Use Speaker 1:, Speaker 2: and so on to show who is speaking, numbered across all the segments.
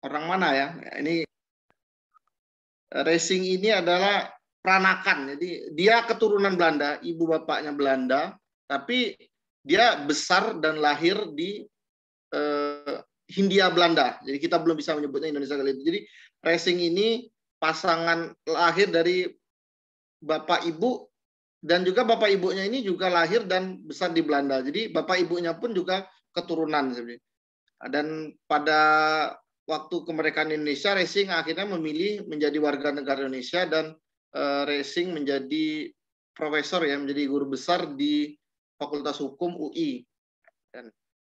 Speaker 1: orang mana ya? Ini Racing ini adalah peranakan. Jadi dia keturunan Belanda, ibu bapaknya Belanda, tapi dia besar dan lahir di Hindia Belanda. Jadi kita belum bisa menyebutnya Indonesia kali itu. Jadi Racing ini pasangan lahir dari bapak ibu, dan juga bapak ibunya ini juga lahir dan besar di Belanda. Jadi bapak ibunya pun juga keturunan. Dan pada waktu kemerdekaan Indonesia, Racing akhirnya memilih menjadi warga negara Indonesia, dan Racing menjadi profesor ya, menjadi guru besar di Fakultas Hukum UI.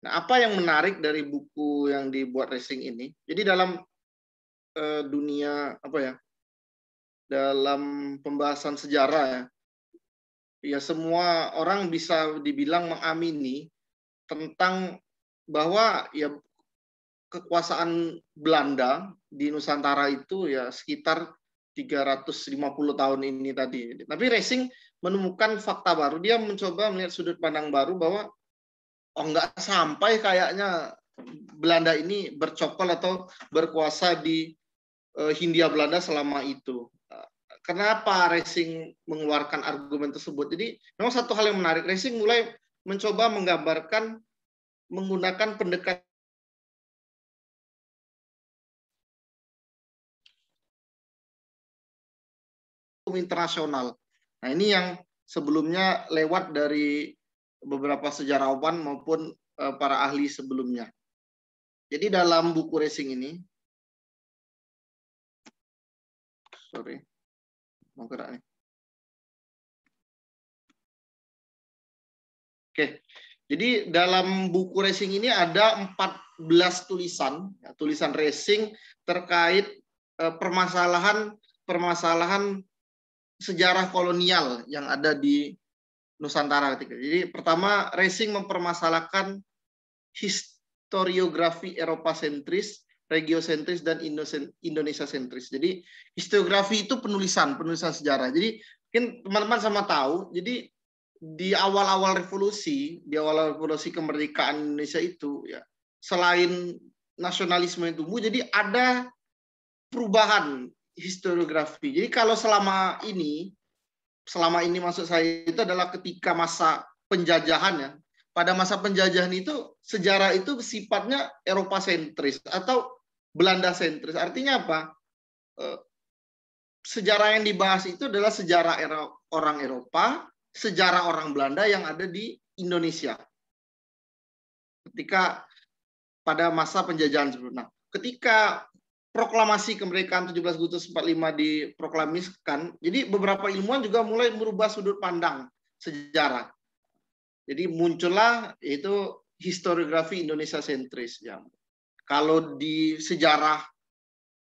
Speaker 1: Nah, apa yang menarik dari buku yang dibuat Racing ini? Jadi dalam dunia apa ya? Dalam pembahasan sejarah ya, ya semua orang bisa dibilang mengamini tentang bahwa ya kekuasaan Belanda di Nusantara itu ya sekitar 350 tahun ini tadi. Tapi Racing menemukan fakta baru. Dia mencoba melihat sudut pandang baru bahwa nggak sampai kayaknya Belanda ini bercokol atau berkuasa di Hindia Belanda selama itu. Kenapa Racing mengeluarkan argumen tersebut? Jadi memang satu hal yang menarik, Racing mulai mencoba menggambarkan menggunakan pendekatan internasional. Nah, ini yang sebelumnya lewat dari beberapa sejarawan maupun para ahli sebelumnya. Jadi dalam buku Racing ini, mau gerak nih. Oke, jadi dalam buku Racing ini ada 14 tulisan, ya, tulisan Racing terkait permasalahan sejarah kolonial yang ada di Nusantara ketika. Jadi pertama, Racing mempermasalahkan historiografi Eropa sentris, regiosentris, dan Indonesia sentris. Jadi historiografi itu penulisan sejarah. Jadi mungkin teman-teman sama tahu, jadi di awal-awal revolusi kemerdekaan Indonesia itu ya, selain nasionalisme yang tumbuh, jadi ada perubahan historiografi. Jadi kalau selama ini maksud saya itu adalah ketika masa penjajahan ya. Pada masa penjajahan itu sejarah itu sifatnya Eropa sentris atau Belanda sentris. Artinya apa? Sejarah yang dibahas itu adalah sejarah orang Eropa, sejarah orang Belanda yang ada di Indonesia. Ketika pada masa penjajahan sebelumnya. Ketika proklamasi kemerdekaan 17 Agustus 45 diproklamiskan, jadi beberapa ilmuwan juga mulai merubah sudut pandang sejarah. Jadi muncullah yaitu historiografi Indonesia sentris. Ya. Kalau di sejarah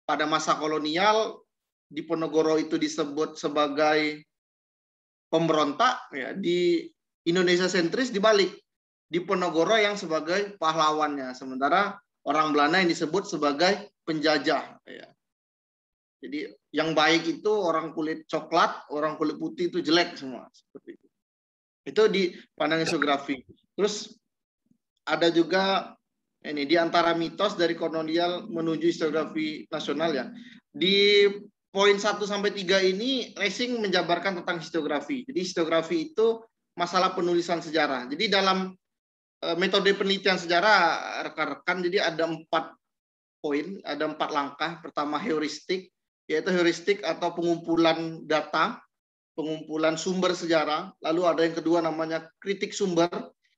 Speaker 1: pada masa kolonial, Diponegoro itu disebut sebagai pemberontak, ya, di Indonesia sentris dibalik. Diponegoro yang sebagai pahlawannya, sementara orang Belanda yang disebut sebagai penjajah. Ya. Jadi yang baik itu orang kulit coklat, orang kulit putih itu jelek semua. Seperti itu. Itu di pandang historiografi. Terus ada juga ini di antara mitos dari kolonial menuju historiografi nasional ya. Di poin 1 sampai 3 ini Racing menjabarkan tentang historiografi. Jadi historiografi itu masalah penulisan sejarah. Jadi dalam metode penelitian sejarah rekan-rekan, jadi ada 4 poin, ada 4 langkah. Pertama heuristik, yaitu heuristik atau pengumpulan data, pengumpulan sumber sejarah. Lalu ada yang kedua namanya kritik sumber.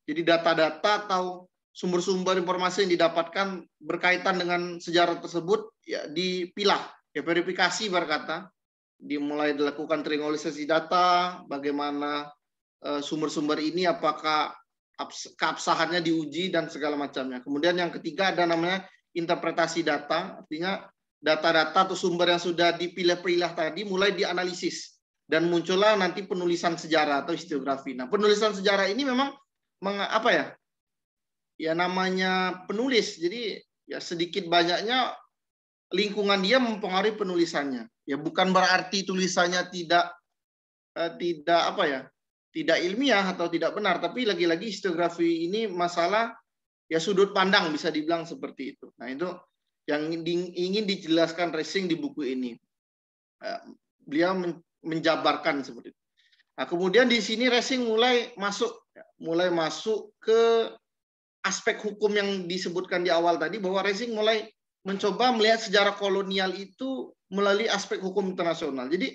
Speaker 1: Jadi data-data atau sumber-sumber informasi yang didapatkan berkaitan dengan sejarah tersebut ya dipilah, ya verifikasi berkata. Dimulai dilakukan triangulasi data, bagaimana sumber-sumber ini apakah keabsahannya diuji dan segala macamnya. Kemudian yang ketiga ada namanya interpretasi data, artinya data-data atau sumber yang sudah dipilih-pilih tadi mulai dianalisis dan muncullah nanti penulisan sejarah atau historiografi. Nah, penulisan sejarah ini memang apa ya? Ya namanya penulis. Jadi ya sedikit banyaknya lingkungan dia mempengaruhi penulisannya. Ya bukan berarti tulisannya tidak apa ya? Tidak ilmiah atau tidak benar, tapi lagi-lagi historiografi ini masalah ya sudut pandang bisa dibilang seperti itu. Nah, itu yang ingin dijelaskan Racing di buku ini. Beliau menjabarkan seperti itu. Nah, kemudian di sini Racing mulai masuk ke aspek hukum yang disebutkan di awal tadi, bahwa Racing mulai mencoba melihat sejarah kolonial itu melalui aspek hukum internasional. Jadi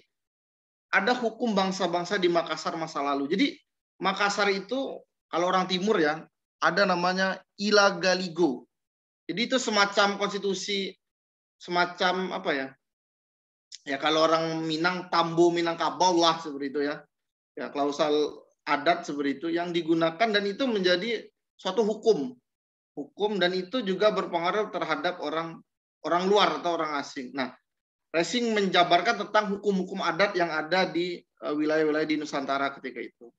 Speaker 1: ada hukum bangsa-bangsa di Makassar masa lalu. Jadi Makassar itu kalau orang timur ya, ada namanya Ila Galigo. Jadi itu semacam konstitusi, semacam apa ya? Ya kalau orang Minang, Tambo Minangkabau lah seperti itu ya. Ya klausal adat seperti itu yang digunakan, dan itu menjadi suatu hukum dan itu juga berpengaruh terhadap orang luar atau orang asing. Nah, Racing menjabarkan tentang hukum-hukum adat yang ada di wilayah-wilayah di Nusantara ketika itu.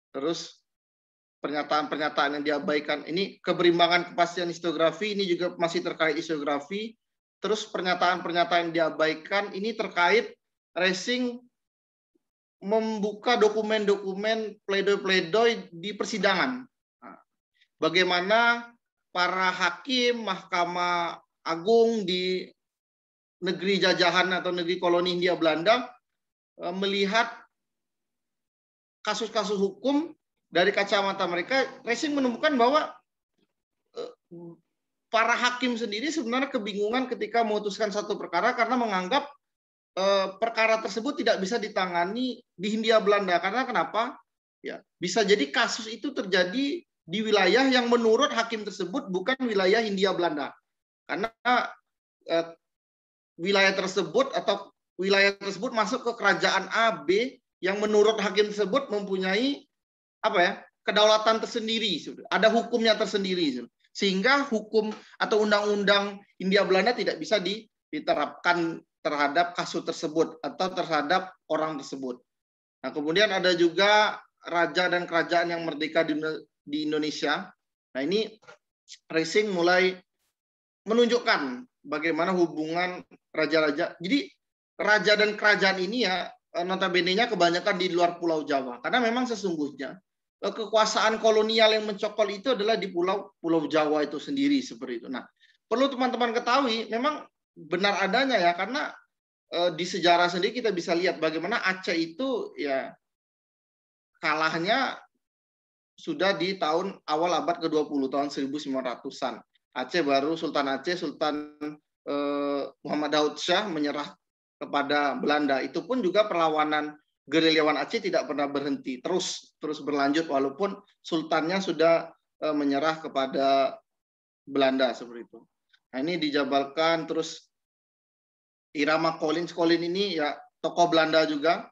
Speaker 1: Terus pernyataan-pernyataan yang diabaikan, ini keberimbangan kepastian historiografi, ini juga masih terkait historiografi. Terus pernyataan-pernyataan yang diabaikan ini terkait Racing membuka dokumen-dokumen pledoi-pledoi di persidangan. Bagaimana para hakim Mahkamah Agung di negeri jajahan atau negeri koloni Hindia Belanda melihat kasus-kasus hukum dari kacamata mereka. Racing menemukan bahwa para hakim sendiri sebenarnya kebingungan ketika memutuskan satu perkara karena menganggap perkara tersebut tidak bisa ditangani di Hindia Belanda. Karena kenapa? Ya, bisa jadi kasus itu terjadi di wilayah yang menurut hakim tersebut bukan wilayah Hindia Belanda. Karena wilayah tersebut masuk ke kerajaan A, B yang menurut hakim tersebut mempunyai kedaulatan tersendiri, ada hukumnya tersendiri, sehingga hukum atau undang-undang Hindia Belanda tidak bisa diterapkan terhadap kasus tersebut atau terhadap orang tersebut. Nah, kemudian ada juga raja dan kerajaan yang merdeka di Indonesia. Nah, ini Racing mulai menunjukkan bagaimana hubungan raja-raja. Jadi raja dan kerajaan ini ya notabene-nya kebanyakan di luar Pulau Jawa. Karena memang sesungguhnya kekuasaan kolonial yang mencokol itu adalah di Pulau Jawa itu sendiri seperti itu. Nah, perlu teman-teman ketahui memang benar adanya ya, karena di sejarah sendiri kita bisa lihat bagaimana Aceh itu ya kalahnya sudah di tahun awal abad ke-20, tahun 1900-an. Aceh baru Sultan Aceh, Sultan Muhammad Daud Shah menyerah kepada Belanda. Itu pun juga perlawanan gerilyawan Aceh tidak pernah berhenti, terus berlanjut walaupun sultannya sudah menyerah kepada Belanda seperti itu. Nah, ini dijabarkan. Terus Irama Collins ini ya tokoh Belanda juga.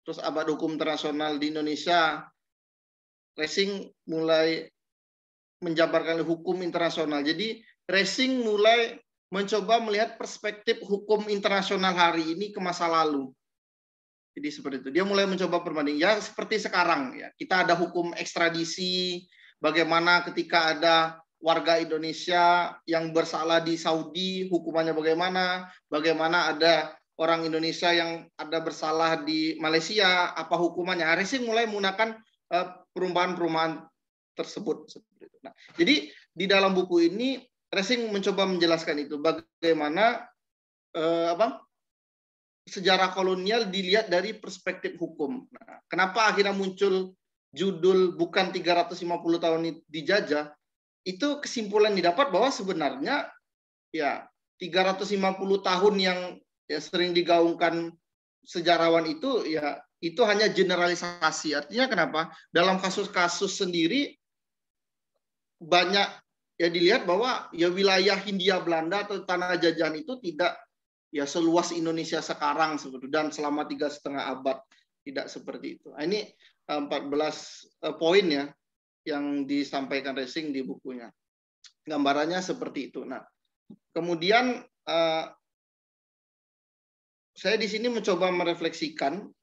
Speaker 1: Terus abad hukum internasional di Indonesia, Racing mulai menjabarkan hukum internasional. Jadi Racing mulai mencoba melihat perspektif hukum internasional hari ini ke masa lalu. Jadi seperti itu. Dia mulai mencoba perbanding. Ya seperti sekarang ya. Kita ada hukum ekstradisi, bagaimana ketika ada warga Indonesia yang bersalah di Saudi, hukumannya bagaimana? Bagaimana ada orang Indonesia yang ada bersalah di Malaysia, apa hukumannya? Racing mulai menggunakan perumpamaan-perumpamaan tersebut. Nah, jadi di dalam buku ini Racing mencoba menjelaskan itu bagaimana sejarah kolonial dilihat dari perspektif hukum. Nah, kenapa akhirnya muncul judul bukan 350 tahun dijajah? Itu kesimpulan didapat bahwa sebenarnya ya 350 tahun yang ya sering digaungkan sejarawan itu ya itu hanya generalisasi. Artinya kenapa? Dalam kasus-kasus sendiri banyak ya dilihat bahwa ya wilayah Hindia Belanda atau tanah jajahan itu tidak ya seluas Indonesia sekarang dan selama 3,5 abad tidak seperti itu. Nah, ini 14 poin ya yang disampaikan Racing di bukunya. Gambarannya seperti itu. Nah, kemudian saya di sini mencoba merefleksikan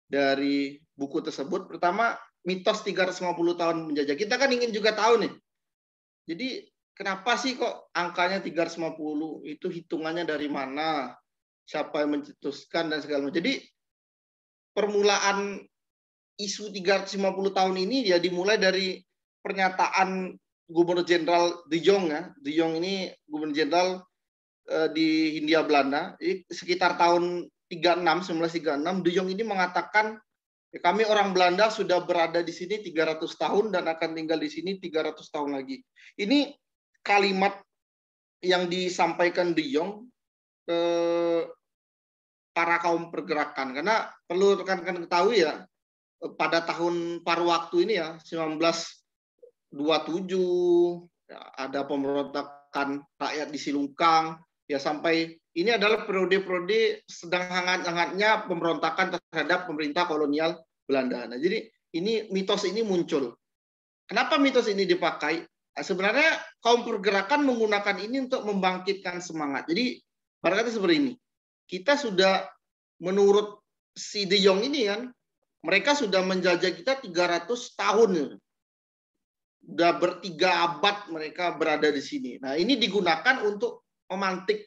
Speaker 1: dari buku tersebut. Pertama, mitos 350 tahun menjajah. Kita kan ingin juga tahu nih. Jadi kenapa sih kok angkanya 350? Itu hitungannya dari mana? Siapa yang mencetuskan dan segala macam. Jadi permulaan isu 350 tahun ini ya dimulai dari pernyataan Gubernur Jenderal De Jong ya. De Jong ini Gubernur Jenderal di Hindia Belanda. Sekitar tahun 1936, De Jong ini mengatakan, kami orang Belanda sudah berada di sini 300 tahun dan akan tinggal di sini 300 tahun lagi. Ini kalimat yang disampaikan De Jong ke para kaum pergerakan. Karena perlu rekan-rekan ketahui ya, pada tahun paruh waktu ini ya, 1927, ya, ada pemberontakan rakyat di Silungkang, ya sampai ini adalah periode-periode sedang hangat-hangatnya pemberontakan terhadap pemerintah kolonial Belanda. Nah, jadi ini mitos ini muncul. Kenapa mitos ini dipakai? Nah, sebenarnya kaum pergerakan menggunakan ini untuk membangkitkan semangat. Jadi barangkali seperti ini. Kita sudah menurut si De Jong ini kan, mereka sudah menjajah kita 300 tahun. Sudah bertiga abad mereka berada di sini. Nah, ini digunakan untuk memantik.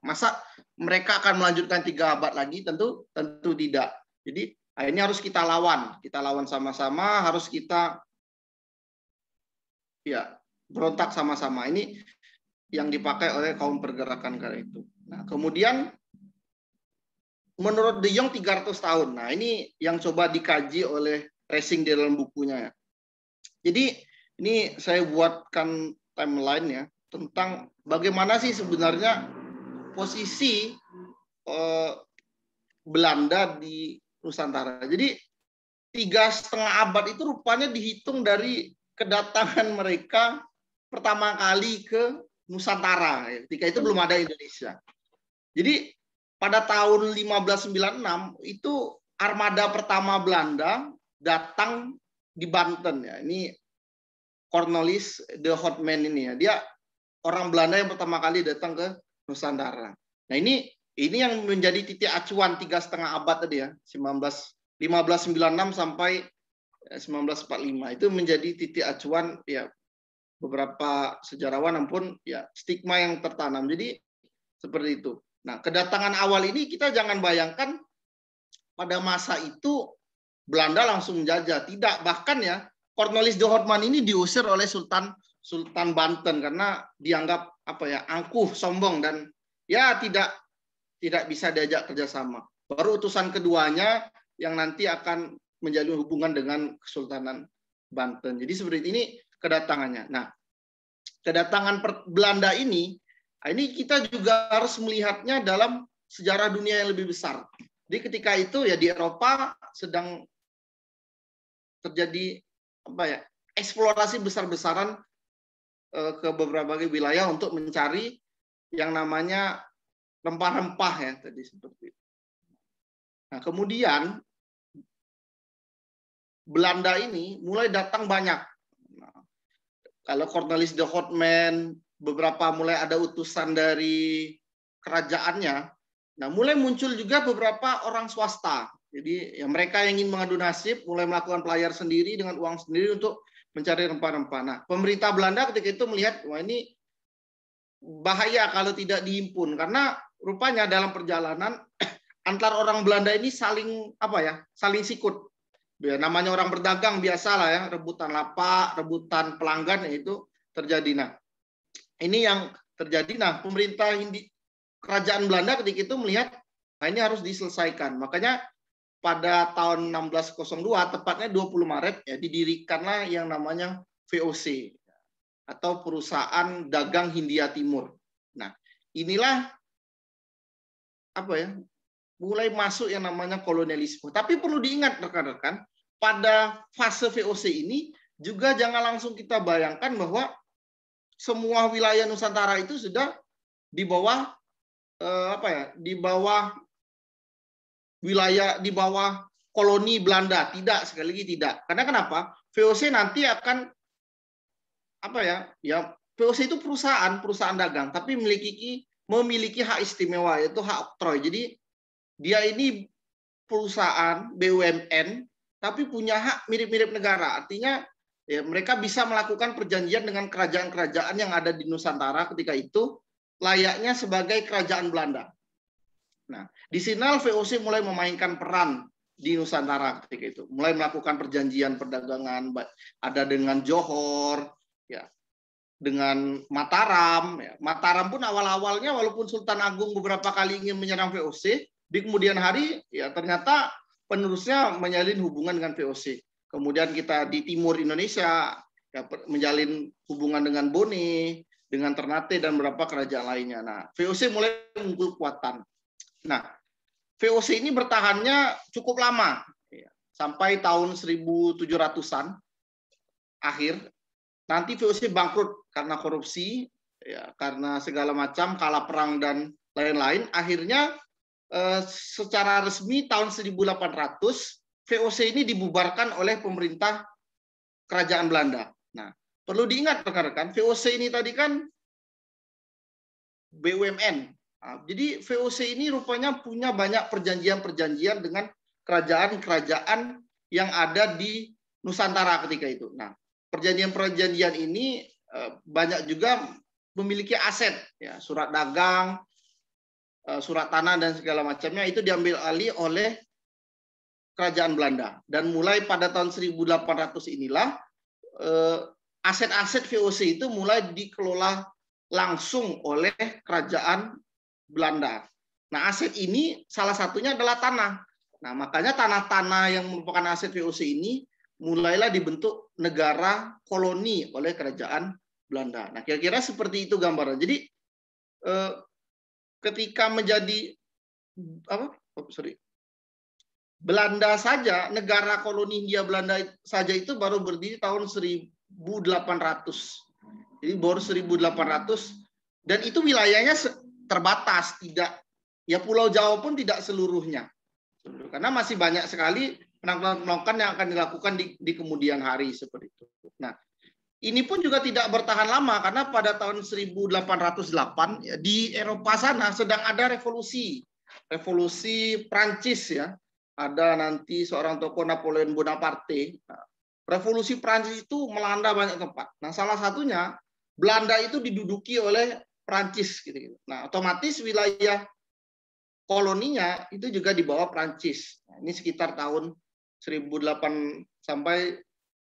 Speaker 1: Masa mereka akan melanjutkan 3 abad lagi? Tentu tidak. Jadi ini harus kita lawan sama-sama, harus kita ya berontak sama-sama. Ini yang dipakai oleh kaum pergerakan kala itu. Nah, kemudian menurut De Jong 300 tahun. Nah, ini yang coba dikaji oleh Racing di dalam bukunya ya. Jadi ini saya buatkan timeline ya tentang bagaimana sih sebenarnya posisi Belanda di Nusantara. Jadi 3,5 abad itu rupanya dihitung dari kedatangan mereka pertama kali ke Nusantara. Ketika itu belum ada Indonesia. Jadi pada tahun 1596 itu armada pertama Belanda datang di Banten ya. Ini Cornelis de Houtman ini ya. Dia orang Belanda yang pertama kali datang ke Nusantara. Nah, ini yang menjadi titik acuan 3,5 abad tadi ya, 1596 sampai 1945. Itu menjadi titik acuan ya beberapa sejarawan pun ya stigma yang tertanam. Jadi seperti itu. Nah, kedatangan awal ini kita jangan bayangkan pada masa itu Belanda langsung menjajah. Tidak, bahkan ya Cornelis de Houtman ini diusir oleh Sultan Banten karena dianggap angkuh, sombong dan ya tidak bisa diajak kerjasama. Baru utusan keduanya yang nanti akan menjalin hubungan dengan Kesultanan Banten. Jadi seperti ini kedatangannya. Nah, kedatangan Belanda ini kita juga harus melihatnya dalam sejarah dunia yang lebih besar. Jadi ketika itu ya di Eropa sedang terjadi eksplorasi besar-besaran ke beberapa wilayah untuk mencari yang namanya rempah-rempah ya tadi seperti itu. Nah, kemudian Belanda ini mulai datang banyak. Nah, kalau Cornelis de Houtman, beberapa mulai ada utusan dari kerajaannya. Nah, mulai muncul juga beberapa orang swasta. Jadi ya mereka yang ingin mengadu nasib mulai melakukan pelayar sendiri dengan uang sendiri untuk mencari rempah-rempah. Nah, pemerintah Belanda ketika itu melihat wah ini bahaya kalau tidak dihimpun karena rupanya dalam perjalanan antar orang Belanda ini saling sikut. Ya, namanya orang berdagang biasalah ya, rebutan lapak, rebutan pelanggan ya, itu terjadi. Nah, ini yang terjadi. Nah, pemerintah kerajaan Belanda ketika itu melihat ini harus diselesaikan. Makanya pada tahun 1602, tepatnya 20 Maret, ya, didirikanlah yang namanya VOC, atau Perusahaan Dagang Hindia Timur. Nah, inilah mulai masuk yang namanya kolonialisme. Tapi perlu diingat rekan-rekan, pada fase VOC ini juga jangan langsung kita bayangkan bahwa semua wilayah Nusantara itu sudah di bawah di bawah koloni Belanda. Tidak, sekali lagi tidak. Karena kenapa? VOC nanti akan VOC itu perusahaan dagang, tapi memiliki hak istimewa, yaitu hak oktroy. Jadi dia ini perusahaan BUMN, tapi punya hak mirip-mirip negara. Artinya ya, mereka bisa melakukan perjanjian dengan kerajaan-kerajaan yang ada di Nusantara ketika itu, layaknya sebagai kerajaan Belanda. Nah, di sini VOC mulai memainkan peran di Nusantara ketika itu, mulai melakukan perjanjian perdagangan, ada dengan Johor, ya, dengan Mataram. Ya. Mataram pun awal-awalnya walaupun Sultan Agung beberapa kali ingin menyerang VOC, di kemudian hari ya ternyata penerusnya menjalin hubungan dengan VOC. Kemudian kita di timur Indonesia ya, menjalin hubungan dengan Bone, dengan Ternate dan beberapa kerajaan lainnya. Nah, VOC mulai mengumpul kekuatan. Nah, VOC ini bertahannya cukup lama, ya, sampai tahun 1700-an akhir. Nanti VOC bangkrut karena korupsi, ya, karena segala macam, kalah perang dan lain-lain. Akhirnya secara resmi tahun 1800 VOC ini dibubarkan oleh pemerintah kerajaan Belanda. Nah, perlu diingat rekan-rekan, VOC ini tadi kan BUMN. Nah, jadi VOC ini rupanya punya banyak perjanjian-perjanjian dengan kerajaan-kerajaan yang ada di Nusantara ketika itu. Nah, perjanjian-perjanjian ini banyak juga memiliki aset, ya, surat dagang, surat tanah dan segala macamnya itu diambil alih oleh kerajaan Belanda. Dan mulai pada tahun 1800 inilah aset-aset VOC itu mulai dikelola langsung oleh kerajaan Belanda. Nah, aset ini salah satunya adalah tanah. Nah, makanya tanah-tanah yang merupakan aset VOC ini mulailah dibentuk negara koloni oleh kerajaan Belanda. Nah, kira-kira seperti itu gambaran. Jadi ketika menjadi Belanda saja, negara koloni Hindia Belanda saja itu baru berdiri tahun 1800. Jadi baru 1800 dan itu wilayahnya terbatas, tidak ya Pulau Jawa pun tidak seluruhnya. Karena masih banyak sekali penangkapan yang akan dilakukan di kemudian hari seperti itu. Nah, ini pun juga tidak bertahan lama karena pada tahun 1808 ya, di Eropa sana sedang ada revolusi Prancis ya. Ada nanti seorang tokoh Napoleon Bonaparte. Nah, revolusi Prancis itu melanda banyak tempat. Nah, salah satunya Belanda itu diduduki oleh Prancis gitu. Nah, otomatis wilayah koloninya itu juga di bawah Prancis. Nah, ini sekitar tahun 1808 sampai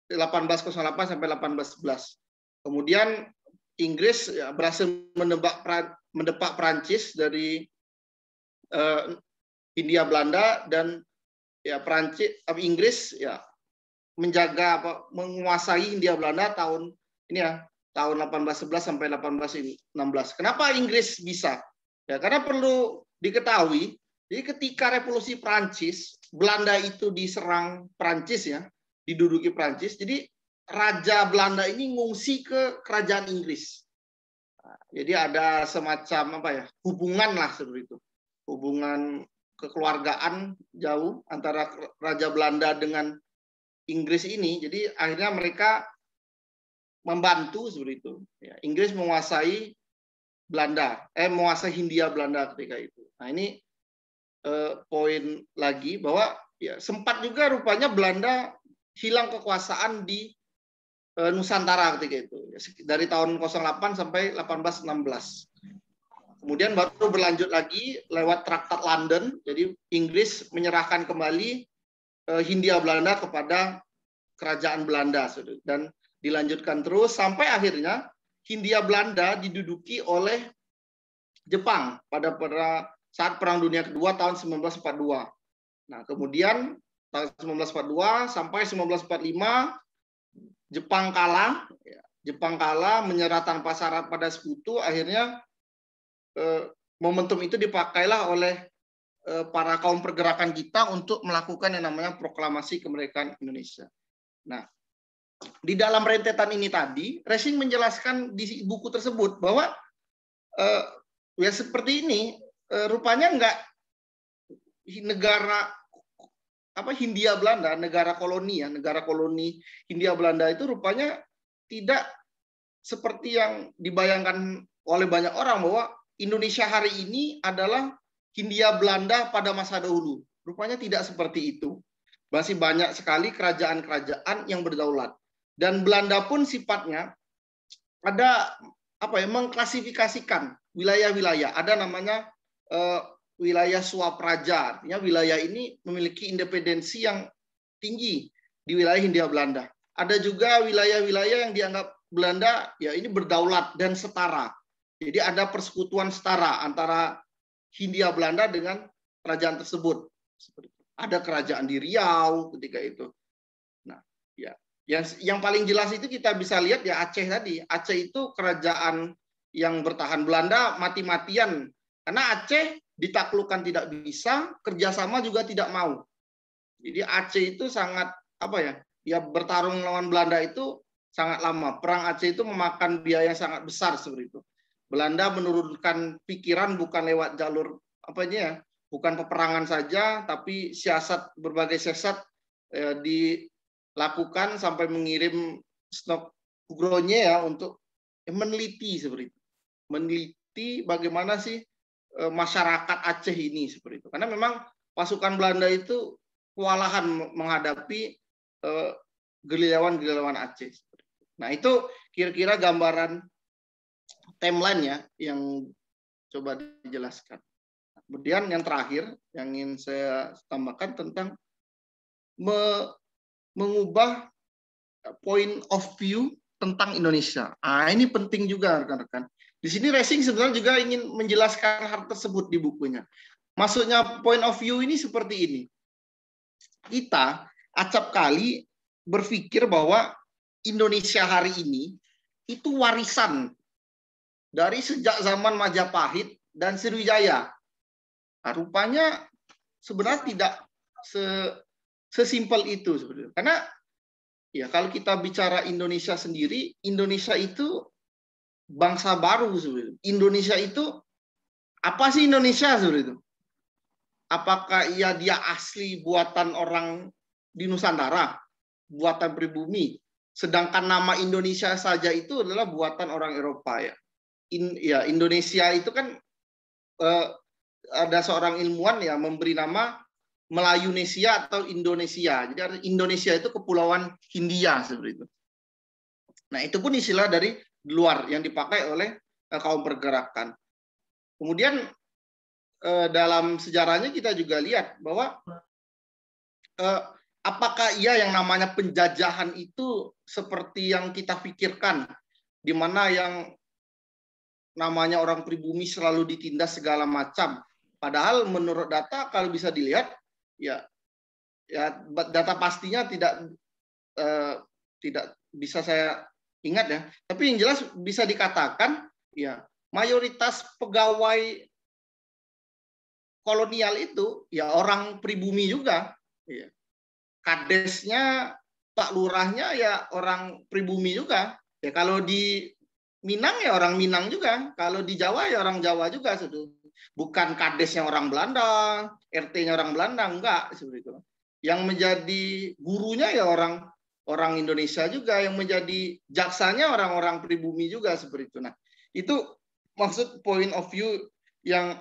Speaker 1: 1808 sampai 1811. Kemudian Inggris ya, berhasil mendepak Prancis dari Hindia Belanda dan ya Inggris ya menjaga menguasai Hindia Belanda tahun 1811 sampai 1816. Kenapa Inggris bisa? Ya karena perlu diketahui, jadi ketika revolusi Prancis, Belanda itu diserang Prancis ya, diduduki Prancis. Jadi Raja Belanda ini ngungsi ke kerajaan Inggris. Jadi ada semacam hubungan lah seperti itu, hubungan kekeluargaan jauh antara Raja Belanda dengan Inggris ini. Jadi akhirnya mereka membantu seperti itu. Ya, Inggris menguasai menguasai Hindia Belanda ketika itu. Nah ini poin lagi bahwa ya sempat juga rupanya Belanda hilang kekuasaan di Nusantara ketika itu dari tahun 08 sampai 1816. Kemudian baru berlanjut lagi lewat Traktat London. Jadi Inggris menyerahkan kembali Hindia Belanda kepada kerajaan Belanda dan dilanjutkan terus sampai akhirnya Hindia Belanda diduduki oleh Jepang pada saat Perang Dunia Kedua tahun 1942. Nah, kemudian tahun 1942 sampai 1945 Jepang kalah, menyerah tanpa syarat pada sekutu. Akhirnya momentum itu dipakailah oleh para kaum pergerakan kita untuk melakukan yang namanya proklamasi kemerdekaan Indonesia. Nah, di dalam rentetan ini tadi, Resing menjelaskan di buku tersebut bahwa ya seperti ini, rupanya enggak negara Hindia Belanda, negara koloni Hindia Belanda itu rupanya tidak seperti yang dibayangkan oleh banyak orang bahwa Indonesia hari ini adalah Hindia Belanda pada masa dahulu. Rupanya tidak seperti itu. Masih banyak sekali kerajaan-kerajaan yang berdaulat. Dan Belanda pun sifatnya ada mengklasifikasikan wilayah-wilayah. Ada namanya wilayah swapraja, artinya wilayah ini memiliki independensi yang tinggi di wilayah Hindia Belanda. Ada juga wilayah-wilayah yang dianggap Belanda ya ini berdaulat dan setara. Jadi ada persekutuan setara antara Hindia Belanda dengan kerajaan tersebut. Ada kerajaan di Riau ketika itu. Nah, ya yang paling jelas itu kita bisa lihat ya Aceh tadi. Aceh itu kerajaan yang bertahan. Belanda mati-matian karena Aceh ditaklukkan tidak bisa, kerjasama juga tidak mau. Jadi Aceh itu sangat apa ya? Ya bertarung melawan Belanda itu sangat lama. Perang Aceh itu memakan biaya sangat besar seperti itu. Belanda menurunkan pikiran bukan lewat jalur apa ya? Bukan peperangan saja, tapi siasat berbagai siasat dilakukan sampai mengirim Snok Nugroho ya untuk meneliti seperti itu. Meneliti bagaimana sih masyarakat Aceh ini seperti itu. Karena memang pasukan Belanda itu kewalahan menghadapi gerilyawan Aceh. Nah itu kira-kira gambaran timeline ya yang coba dijelaskan. Kemudian yang terakhir yang ingin saya tambahkan tentang mengubah point of view tentang Indonesia. Ini penting juga rekan-rekan. Di sini Racing sebenarnya juga ingin menjelaskan hal tersebut di bukunya. Maksudnya point of view ini seperti ini. Kita acap kali berpikir bahwa Indonesia hari ini itu warisan dari sejak zaman Majapahit dan Sriwijaya. Nah, rupanya sebenarnya tidak sesimpel itu sebenarnya. Karena ya kalau kita bicara Indonesia sendiri, Indonesia itu bangsa baru sebenarnya. Indonesia itu apa sih Indonesia sebenarnya itu? Apakah dia asli buatan orang di Nusantara, buatan pribumi, sedangkan nama Indonesia saja itu adalah buatan orang Eropa ya. Indonesia itu kan ada seorang ilmuwan ya memberi nama Melayunesia atau Indonesia. Jadi Indonesia itu kepulauan Hindia seperti itu. Nah, itu pun istilah dari luar yang dipakai oleh kaum pergerakan. Kemudian dalam sejarahnya kita juga lihat bahwa apakah yang namanya penjajahan itu seperti yang kita pikirkan, di mana yang namanya orang pribumi selalu ditindas segala macam. Padahal menurut data kalau bisa dilihat ya data pastinya tidak bisa saya ingat ya. Tapi yang jelas bisa dikatakan ya mayoritas pegawai kolonial itu ya orang pribumi juga. Ya. Kadesnya, Pak Lurahnya ya orang pribumi juga. Ya kalau di Minang ya orang Minang juga. Kalau di Jawa ya orang Jawa juga. Bukan kadesnya orang Belanda, RT-nya orang Belanda, enggak seperti itu. Yang menjadi gurunya ya orang Indonesia juga, yang menjadi jaksanya orang-orang pribumi juga seperti itu. Nah, itu maksud point of view yang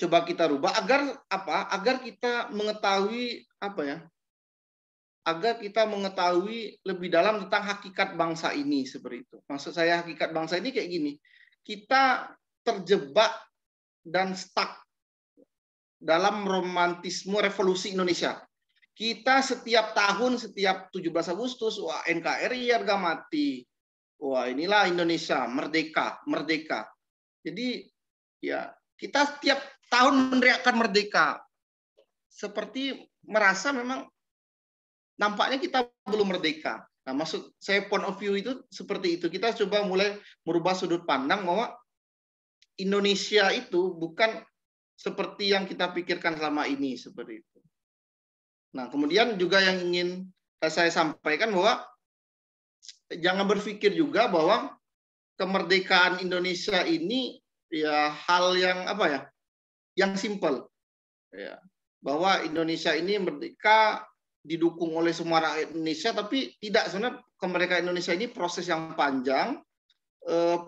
Speaker 1: coba kita rubah agar apa? Agar kita mengetahui apa ya? Agar kita mengetahui lebih dalam tentang hakikat bangsa ini seperti itu. Maksud saya hakikat bangsa ini kayak gini. Kita terjebak dan stuck dalam romantisme revolusi Indonesia. Kita setiap tahun, setiap 17 Agustus, wah NKRI harga mati. Wah inilah Indonesia, merdeka, merdeka. Jadi ya kita setiap tahun meneriakkan merdeka. Seperti merasa memang nampaknya kita belum merdeka. Nah, maksud saya point of view itu seperti itu. Kita coba mulai merubah sudut pandang bahwa Indonesia itu bukan seperti yang kita pikirkan selama ini seperti itu. Nah, kemudian juga yang ingin saya sampaikan bahwa jangan berpikir juga bahwa kemerdekaan Indonesia ini ya hal yang apa ya? Yang simpel. Ya, bahwa Indonesia ini merdeka didukung oleh semua rakyat Indonesia, tapi tidak, sebenarnya kemerdekaan Indonesia ini proses yang panjang,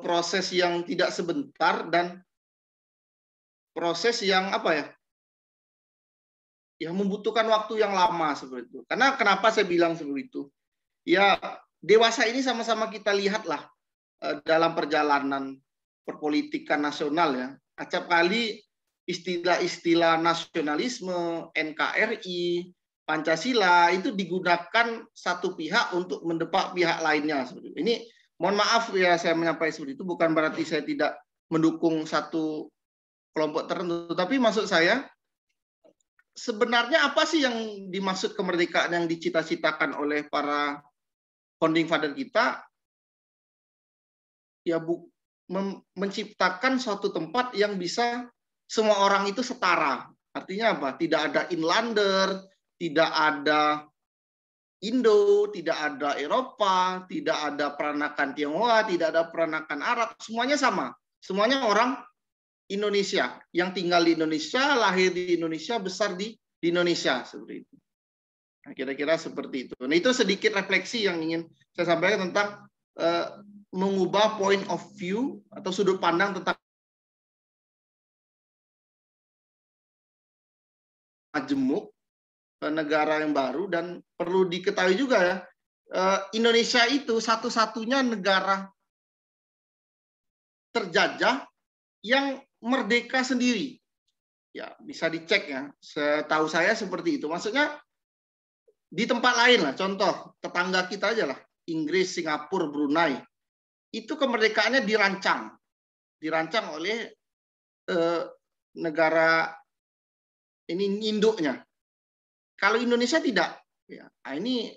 Speaker 1: proses yang tidak sebentar, dan proses yang apa ya? Ya membutuhkan waktu yang lama seperti itu. Karena kenapa saya bilang seperti itu? Ya dewasa ini sama-sama kita lihatlah dalam perjalanan perpolitikan nasional ya. Acap kali istilah-istilah nasionalisme, NKRI, Pancasila itu digunakan satu pihak untuk mendepak pihak lainnya. Ini mohon maaf ya saya menyampaikan seperti itu, bukan berarti saya tidak mendukung satu kelompok tertentu, tapi maksud saya sebenarnya apa sih yang dimaksud kemerdekaan yang dicita-citakan oleh para founding father kita? Ya menciptakan suatu tempat yang bisa semua orang itu setara. Artinya apa? Tidak ada inlander, tidak ada Indo, tidak ada Eropa, tidak ada peranakan Tionghoa, tidak ada peranakan Arab, semuanya sama. Semuanya orang Indonesia, yang tinggal di Indonesia, lahir di Indonesia, besar di Indonesia, seperti itu. Nah, kira-kira seperti itu. Nah, itu sedikit refleksi yang ingin saya sampaikan tentang mengubah point of view atau sudut pandang tentang majemuk negara yang baru. Dan perlu diketahui juga ya, Indonesia itu satu-satunya negara terjajah yang merdeka sendiri. Ya, bisa dicek ya. Setahu saya seperti itu. Maksudnya di tempat lain lah, contoh tetangga kita aja lah, Inggris, Singapura, Brunei, itu kemerdekaannya dirancang oleh negara ini induknya. Kalau Indonesia tidak, ya, ini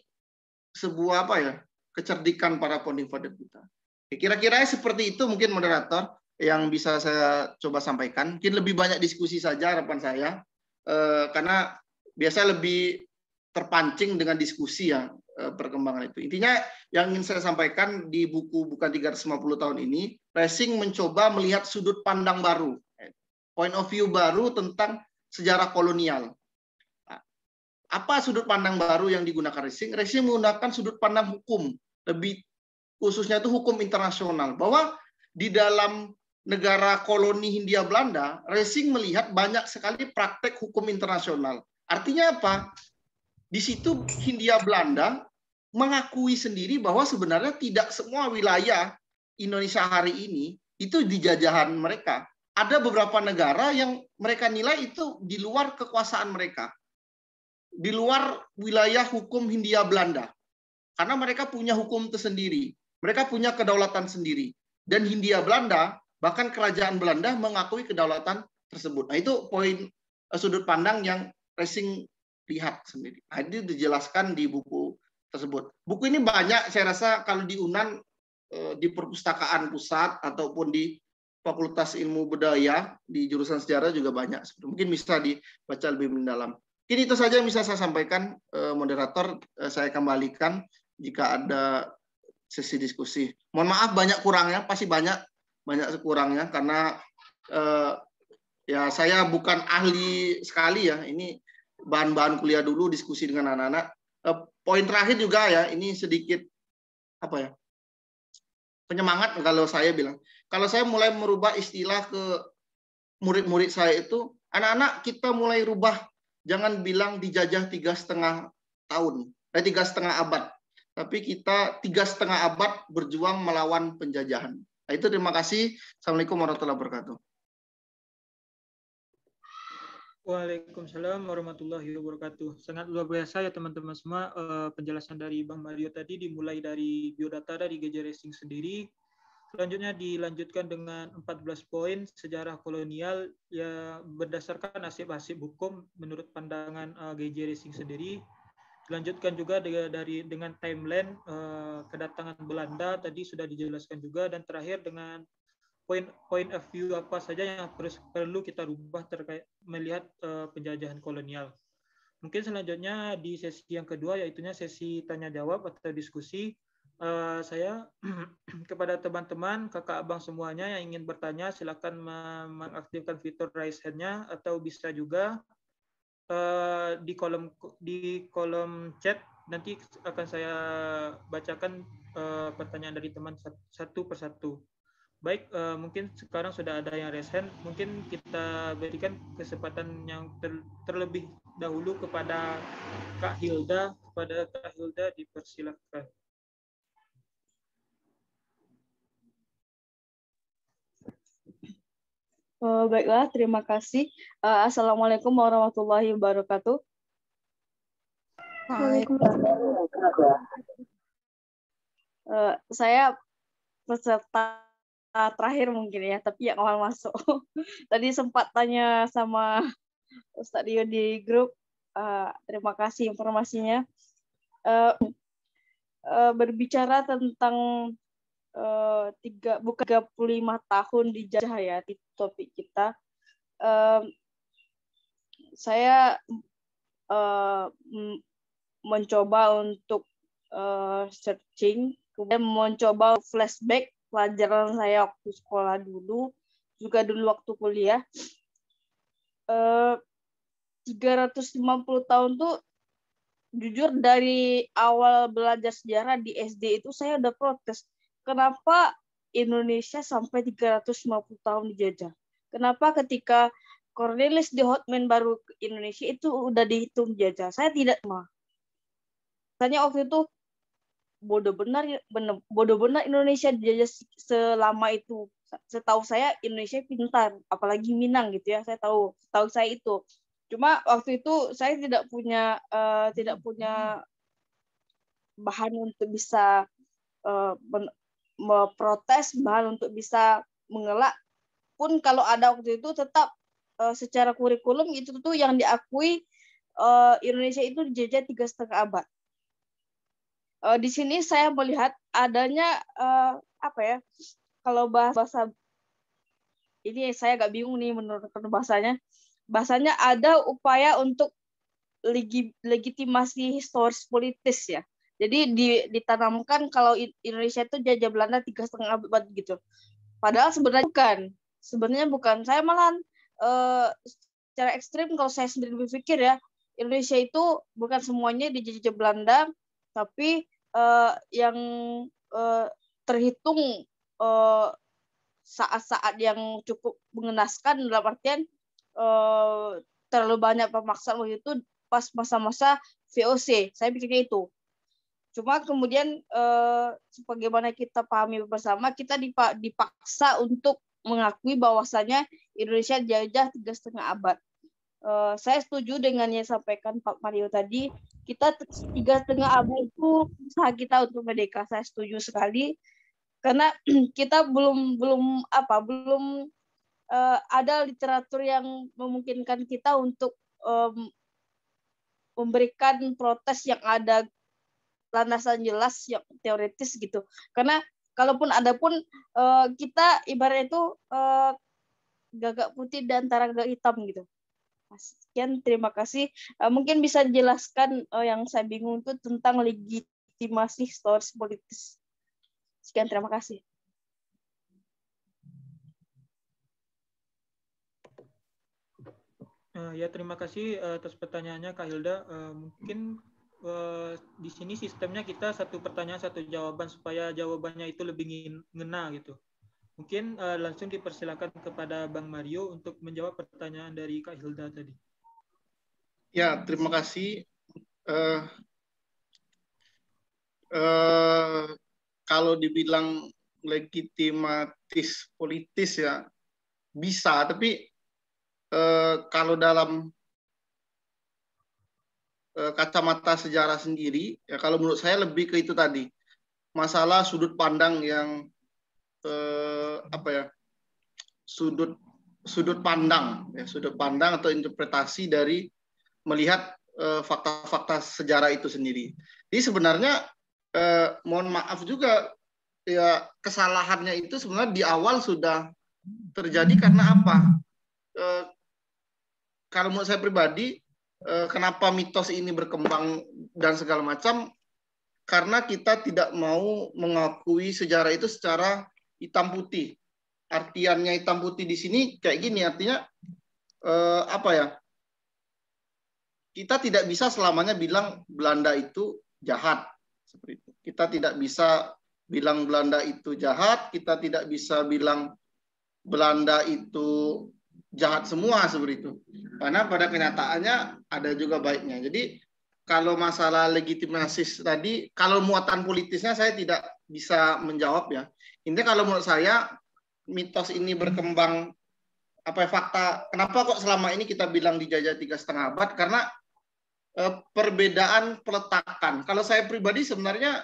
Speaker 1: sebuah apa ya, kecerdikan para founding father kita. Kira-kira seperti itu mungkin moderator yang bisa saya coba sampaikan. Mungkin lebih banyak diskusi saja harapan saya, karena biasa lebih terpancing dengan diskusi ya perkembangan itu. Intinya yang ingin saya sampaikan di buku Bukan 350 tahun ini, Racing mencoba melihat sudut pandang baru, point of view baru tentang sejarah kolonial. Apa sudut pandang baru yang digunakan Racing? Racing menggunakan sudut pandang hukum, lebih khususnya itu hukum internasional, bahwa di dalam negara koloni Hindia Belanda, Racing melihat banyak sekali praktek hukum internasional. Artinya apa? Di situ Hindia Belanda mengakui sendiri bahwa sebenarnya tidak semua wilayah Indonesia hari ini itu dijajahan mereka. Ada beberapa negara yang mereka nilai itu di luar kekuasaan mereka, di luar wilayah hukum Hindia Belanda, karena mereka punya hukum tersendiri, mereka punya kedaulatan sendiri, dan Hindia Belanda, bahkan kerajaan Belanda mengakui kedaulatan tersebut. Nah, itu poin sudut pandang yang Racing lihat sendiri. Nah, itu dijelaskan di buku tersebut. Buku ini banyak, saya rasa kalau di UNAN, di perpustakaan pusat ataupun di Fakultas Ilmu Budaya di jurusan sejarah juga banyak. Mungkin bisa dibaca lebih mendalam. Mungkin itu saja yang bisa saya sampaikan, moderator. Saya kembalikan jika ada sesi diskusi. Mohon maaf banyak kurangnya, pasti banyak kurangnya karena ya saya bukan ahli sekali ya. Ini bahan-bahan kuliah dulu, diskusi dengan anak-anak. Poin terakhir juga ya, ini sedikit apa ya, penyemangat kalau saya bilang. Kalau saya mulai merubah istilah ke murid-murid saya itu, anak-anak kita mulai rubah, jangan bilang dijajah 3,5 tahun, 3,5 abad, tapi kita 3,5 abad berjuang melawan penjajahan. Nah, itu terima kasih. Assalamualaikum warahmatullahi wabarakatuh.
Speaker 2: Waalaikumsalam warahmatullahi wabarakatuh. Sangat luar biasa ya teman-teman semua, penjelasan dari Bang Mario tadi, dimulai dari biodata dari GJ Racing sendiri. Selanjutnya dilanjutkan dengan 14 poin sejarah kolonial yang berdasarkan arsip-arsip hukum menurut pandangan GJ Racing sendiri. Dilanjutkan juga dengan timeline kedatangan Belanda tadi sudah dijelaskan juga, dan terakhir dengan point of view apa saja yang perlu kita rubah terkait melihat penjajahan kolonial. Mungkin selanjutnya di sesi yang kedua, yaitunya sesi tanya jawab atau diskusi. Saya kepada teman-teman, kakak abang semuanya yang ingin bertanya, silakan mengaktifkan fitur raise hand-nya, atau bisa juga di kolom chat nanti akan saya bacakan pertanyaan dari teman satu persatu. Baik, mungkin sekarang sudah ada yang raise hand, mungkin kita berikan kesempatan yang terlebih dahulu kepada Kak Hilda. Kepada Kak Hilda dipersilakan.
Speaker 3: Baiklah, terima kasih. Assalamualaikum warahmatullahi wabarakatuh. Saya peserta terakhir mungkin ya, tapi yang awal masuk. Tadi sempat tanya sama Ustadz Dio di grup. Terima kasih informasinya. Berbicara tentang 35 tahun dijajah ya di topik kita. Saya mencoba untuk searching, kemudian mencoba flashback pelajaran saya waktu sekolah dulu, juga dulu waktu kuliah. 350 tahun tuh jujur dari awal belajar sejarah di SD itu saya udah protes. Kenapa Indonesia sampai 350 tahun dijajah? Kenapa ketika Cornelis de Houtman baru ke Indonesia itu udah dihitung jajah? Saya tidak mau. Tanya waktu itu bodoh benar Indonesia dijajah selama itu. Setahu saya Indonesia pintar, apalagi Minang gitu ya. Saya tahu saya itu. Cuma waktu itu saya tidak punya bahan untuk bisa memprotes, bahan untuk bisa mengelak. Pun kalau ada waktu itu tetap secara kurikulum itu tuh yang diakui Indonesia itu dijajah 3,5 abad. Di sini saya melihat adanya kalau bahasa ini saya agak bingung nih menurut bahasanya. Bahasanya ada upaya untuk legitimasi historis politis ya. Jadi ditanamkan kalau Indonesia itu jajah Belanda 3,5 abad gitu. Padahal sebenarnya bukan. Saya malah secara ekstrim kalau saya sendiri berpikir ya, Indonesia itu bukan semuanya dijajah Belanda, tapi yang terhitung saat-saat yang cukup mengenaskan dalam artian terlalu banyak pemaksaan waktu itu pas masa-masa VOC. Saya pikirnya itu. Cuma kemudian sebagaimana kita pahami bersama, kita dipaksa untuk mengakui bahwasanya Indonesia dijajah 3,5 abad. Saya setuju dengan yang disampaikan Pak Mario tadi. Kita 3,5 abad itu usaha kita untuk merdeka. Saya setuju sekali karena kita belum ada literatur yang memungkinkan kita untuk memberikan protes yang ada landasan jelas yang teoritis gitu. Karena kalaupun ada pun kita ibaratnya itu gagak putih dan antara gagak hitam gitu. Sekian, terima kasih. Mungkin bisa dijelaskan yang saya bingung itu tentang legitimasi historis politis. Sekian, terima kasih.
Speaker 2: Ya, terima kasih atas pertanyaannya Kak Hilda. Mungkin di sini sistemnya kita satu pertanyaan satu jawaban supaya jawabannya itu lebih ngena gitu. Mungkin langsung dipersilakan kepada Bang Mario untuk menjawab pertanyaan dari Kak Hilda tadi.
Speaker 1: Ya, terima kasih. Kalau dibilang legitimatis politis ya bisa, tapi kalau dalam kacamata sejarah sendiri, ya kalau menurut saya lebih ke itu tadi, masalah sudut pandang yang sudut pandang atau interpretasi dari melihat fakta-fakta sejarah itu sendiri. Jadi sebenarnya mohon maaf juga ya, kesalahannya itu sebenarnya di awal sudah terjadi karena apa? Kalau menurut saya pribadi, kenapa mitos ini berkembang dan segala macam, karena kita tidak mau mengakui sejarah itu secara hitam putih. Artiannya hitam putih di sini kayak gini, artinya kita tidak bisa selamanya bilang Belanda itu jahat seperti itu. Kita tidak bisa bilang Belanda itu jahat, kita tidak bisa bilang Belanda itu jahat semua seperti itu. Karena pada kenyataannya ada juga baiknya. Jadi kalau masalah legitimasi tadi, kalau muatan politisnya saya tidak bisa menjawab ya. Intinya kalau menurut saya mitos ini berkembang fakta, kenapa kok selama ini kita bilang dijajah 3,5 abad? Karena perbedaan peletakan. Kalau saya pribadi sebenarnya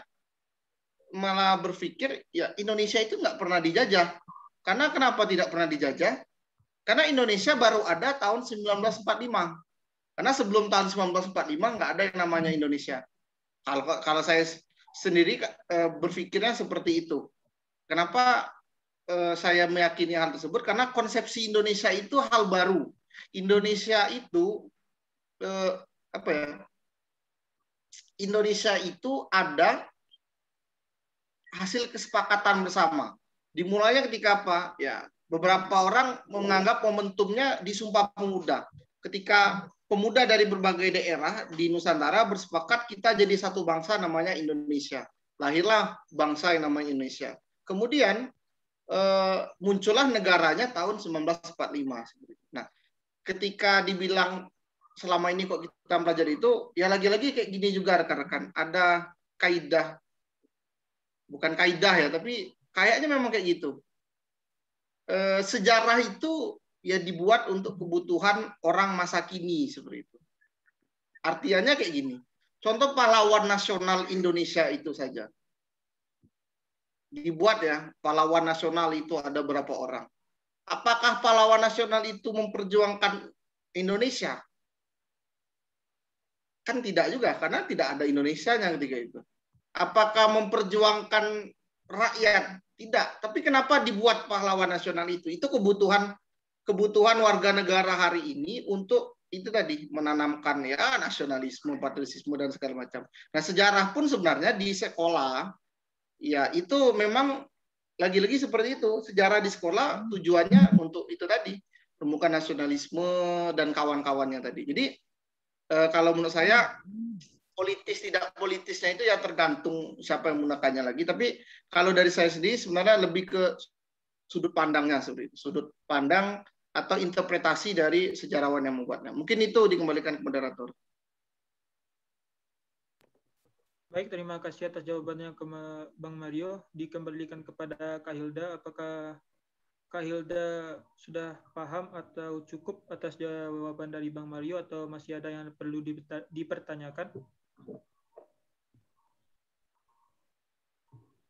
Speaker 1: malah berpikir ya Indonesia itu nggak pernah dijajah. Karena kenapa tidak pernah dijajah? Karena Indonesia baru ada tahun 1945. Karena sebelum tahun 1945 nggak ada yang namanya Indonesia. Kalau saya sendiri berpikirnya seperti itu. Kenapa saya meyakini hal tersebut? Karena konsepsi Indonesia itu hal baru. Indonesia itu apa ya? Indonesia itu ada hasil kesepakatan bersama. Dimulainya ketika apa? Ya, beberapa orang menganggap momentumnya di Sumpah Pemuda. Ketika pemuda dari berbagai daerah di Nusantara bersepakat kita jadi satu bangsa namanya Indonesia. Lahirlah bangsa yang namanya Indonesia. Kemudian muncullah negaranya tahun 1945. Nah, ketika dibilang selama ini kok kita pelajari itu, ya lagi-lagi kayak gini juga rekan-rekan. Ada kaidah, bukan kaidah ya, tapi kayaknya memang kayak gitu. Sejarah itu ya dibuat untuk kebutuhan orang masa kini seperti itu. Artinya kayak gini. Contoh pahlawan nasional Indonesia itu saja. Dibuat ya, pahlawan nasional itu ada berapa orang. Apakah pahlawan nasional itu memperjuangkan Indonesia? Kan tidak juga, karena tidak ada Indonesianya ketika itu. Apakah memperjuangkan rakyat? Tidak. Tapi kenapa dibuat pahlawan nasional itu? Itu kebutuhan warga negara hari ini untuk itu tadi menanamkan ya nasionalisme, patriotisme dan segala macam. Nah, sejarah pun sebenarnya di sekolah ya itu memang lagi-lagi seperti itu. Sejarah di sekolah tujuannya untuk itu tadi, temukan nasionalisme dan kawan-kawannya tadi. Jadi kalau menurut saya politis tidak politisnya itu ya tergantung siapa yang menggunakannya lagi. Tapi kalau dari saya sendiri sebenarnya lebih ke sudut pandangnya seperti itu, sudut pandang atau interpretasi dari sejarawan yang membuatnya. Mungkin itu dikembalikan ke moderator.
Speaker 2: Baik, terima kasih atas jawabannya ke Bang Mario. Dikembalikan kepada Kak Hilda. Apakah Kak Hilda sudah paham atau cukup atas jawaban dari Bang Mario atau masih ada yang perlu dipertanyakan?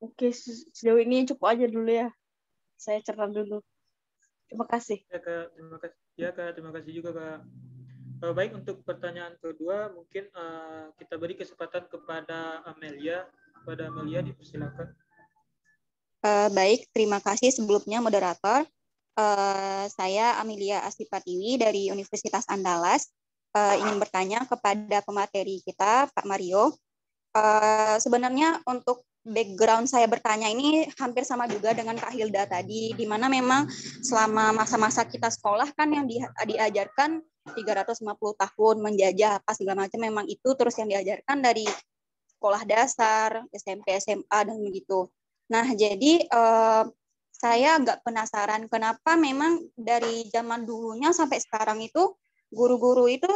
Speaker 3: Oke, sejauh ini cukup aja dulu ya. Saya cerita dulu. Terima kasih.
Speaker 2: Ya Kak, terima kasih. Ya Kak, terima kasih juga Kak. Baik, untuk pertanyaan kedua mungkin kita beri kesempatan kepada Amelia. Kepada Amelia, dipersilakan.
Speaker 4: Baik, terima kasih sebelumnya moderator. Saya Amelia Asipatiwi dari Universitas Andalas. Ingin bertanya kepada pemateri kita, Pak Mario. Sebenarnya untuk background saya bertanya ini hampir sama juga dengan Kak Hilda tadi, di mana memang selama masa-masa kita sekolah kan yang diajarkan 350 tahun menjajah apa segala macam, memang itu terus yang diajarkan dari sekolah dasar, SMP, SMA, dan begitu. Nah, jadi saya agak penasaran kenapa memang dari zaman dulunya sampai sekarang itu guru-guru itu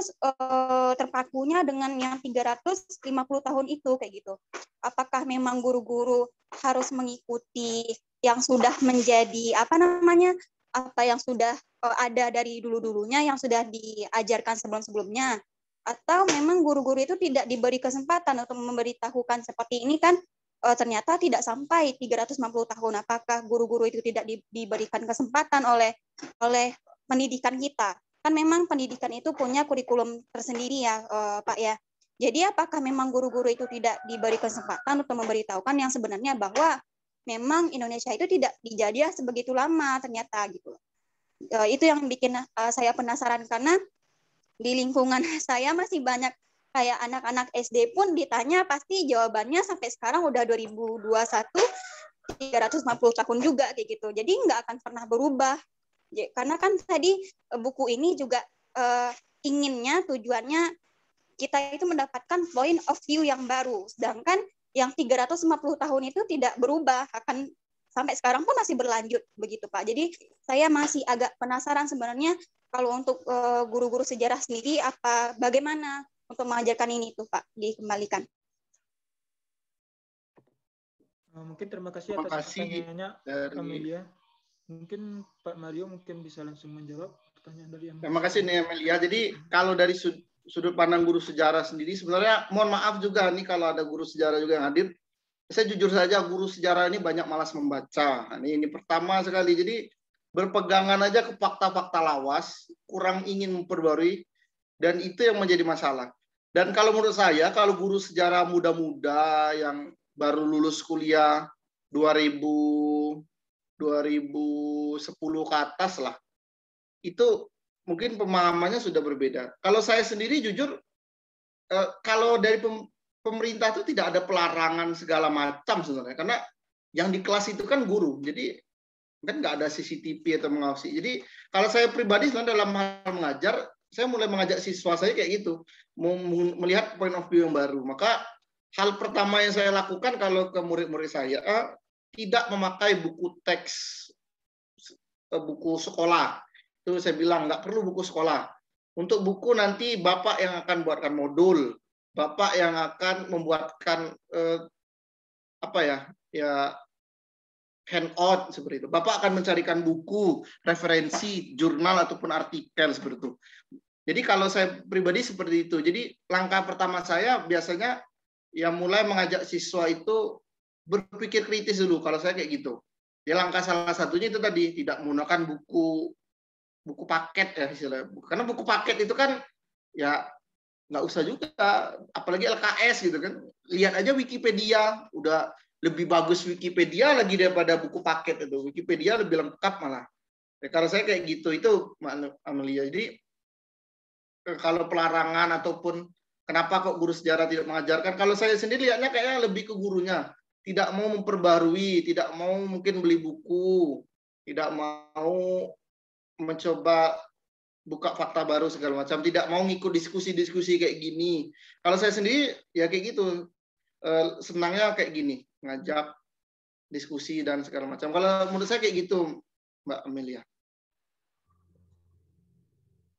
Speaker 4: terpakunya dengan yang 350 tahun itu kayak gitu. Apakah memang guru-guru harus mengikuti yang sudah menjadi apa yang sudah ada dari dulu-dulunya yang sudah diajarkan sebelum-sebelumnya, atau memang guru-guru itu tidak diberi kesempatan untuk memberitahukan seperti ini kan ternyata tidak sampai 350 tahun. Apakah guru-guru itu tidak diberikan kesempatan oleh pendidikan kita? Kan memang pendidikan itu punya kurikulum tersendiri ya Pak ya. Jadi apakah memang guru-guru itu tidak diberi kesempatan untuk memberitahukan yang sebenarnya bahwa memang Indonesia itu tidak dijajah sebegitu lama ternyata gitu. Itu yang bikin saya penasaran, karena di lingkungan saya masih banyak kayak anak-anak SD pun ditanya pasti jawabannya sampai sekarang udah 2021 350 tahun juga kayak gitu. Jadi nggak akan pernah berubah. Karena kan tadi buku ini juga inginnya, tujuannya kita itu mendapatkan point of view yang baru. Sedangkan yang 350 tahun itu tidak berubah, akan sampai sekarang pun masih berlanjut begitu Pak. Jadi saya masih agak penasaran sebenarnya kalau untuk guru-guru sejarah sendiri bagaimana untuk mengajarkan ini tuh Pak, dikembalikan.
Speaker 2: Mungkin terima kasih atas pertanyaannya Amelia. Mungkin Pak Mario mungkin bisa langsung menjawab pertanyaan dari Amelia.
Speaker 1: Terima kasih nih Amelia. Jadi kalau dari sudut pandang guru sejarah sendiri, sebenarnya mohon maaf juga nih kalau ada guru sejarah juga yang hadir. Saya jujur saja guru sejarah ini banyak malas membaca. Nah, ini pertama sekali. Jadi berpegangan aja ke fakta-fakta lawas, kurang ingin memperbarui, dan itu yang menjadi masalah. Dan kalau menurut saya, kalau guru sejarah muda-muda yang baru lulus kuliah 2010 ke atas lah, itu mungkin pemahamannya sudah berbeda. Kalau saya sendiri jujur, kalau dari pemerintah itu tidak ada pelarangan segala macam sebenarnya, karena yang di kelas itu kan guru, jadi kan nggak ada CCTV atau mengawasi. Jadi kalau saya pribadi sebenarnya dalam hal mengajar, saya mulai mengajak siswa saya kayak gitu, melihat point of view yang baru. Maka hal pertama yang saya lakukan kalau ke murid-murid saya, tidak memakai buku teks, buku sekolah. Itu saya bilang nggak perlu buku sekolah. Untuk buku nanti Bapak yang akan buatkan modul, Bapak yang akan membuatkan handout seperti itu. Bapak akan mencarikan buku, referensi, jurnal ataupun artikel seperti itu. Jadi kalau saya pribadi seperti itu. Jadi langkah pertama saya biasanya ya mulai mengajak siswa itu berpikir kritis dulu. Kalau saya kayak gitu. Ya langkah salah satunya itu tadi, tidak menggunakan buku paket ya istilahnya. Karena buku paket itu kan ya nggak usah juga, apalagi LKS gitu kan. Lihat aja Wikipedia, udah lebih bagus Wikipedia lagi daripada buku paket itu. Wikipedia lebih lengkap malah. Ya, kalau saya kayak gitu, itu Amelia. Jadi kalau pelarangan ataupun kenapa kok guru sejarah tidak mengajarkan, kalau saya sendiri lihatnya kayaknya lebih ke gurunya. Tidak mau memperbarui, tidak mau mungkin beli buku, tidak mau mencoba buka fakta baru segala macam, tidak mau ngikut diskusi-diskusi kayak gini. Kalau saya sendiri ya kayak gitu, senangnya kayak gini, ngajak diskusi dan segala macam. Kalau menurut saya kayak gitu, Mbak Amelia.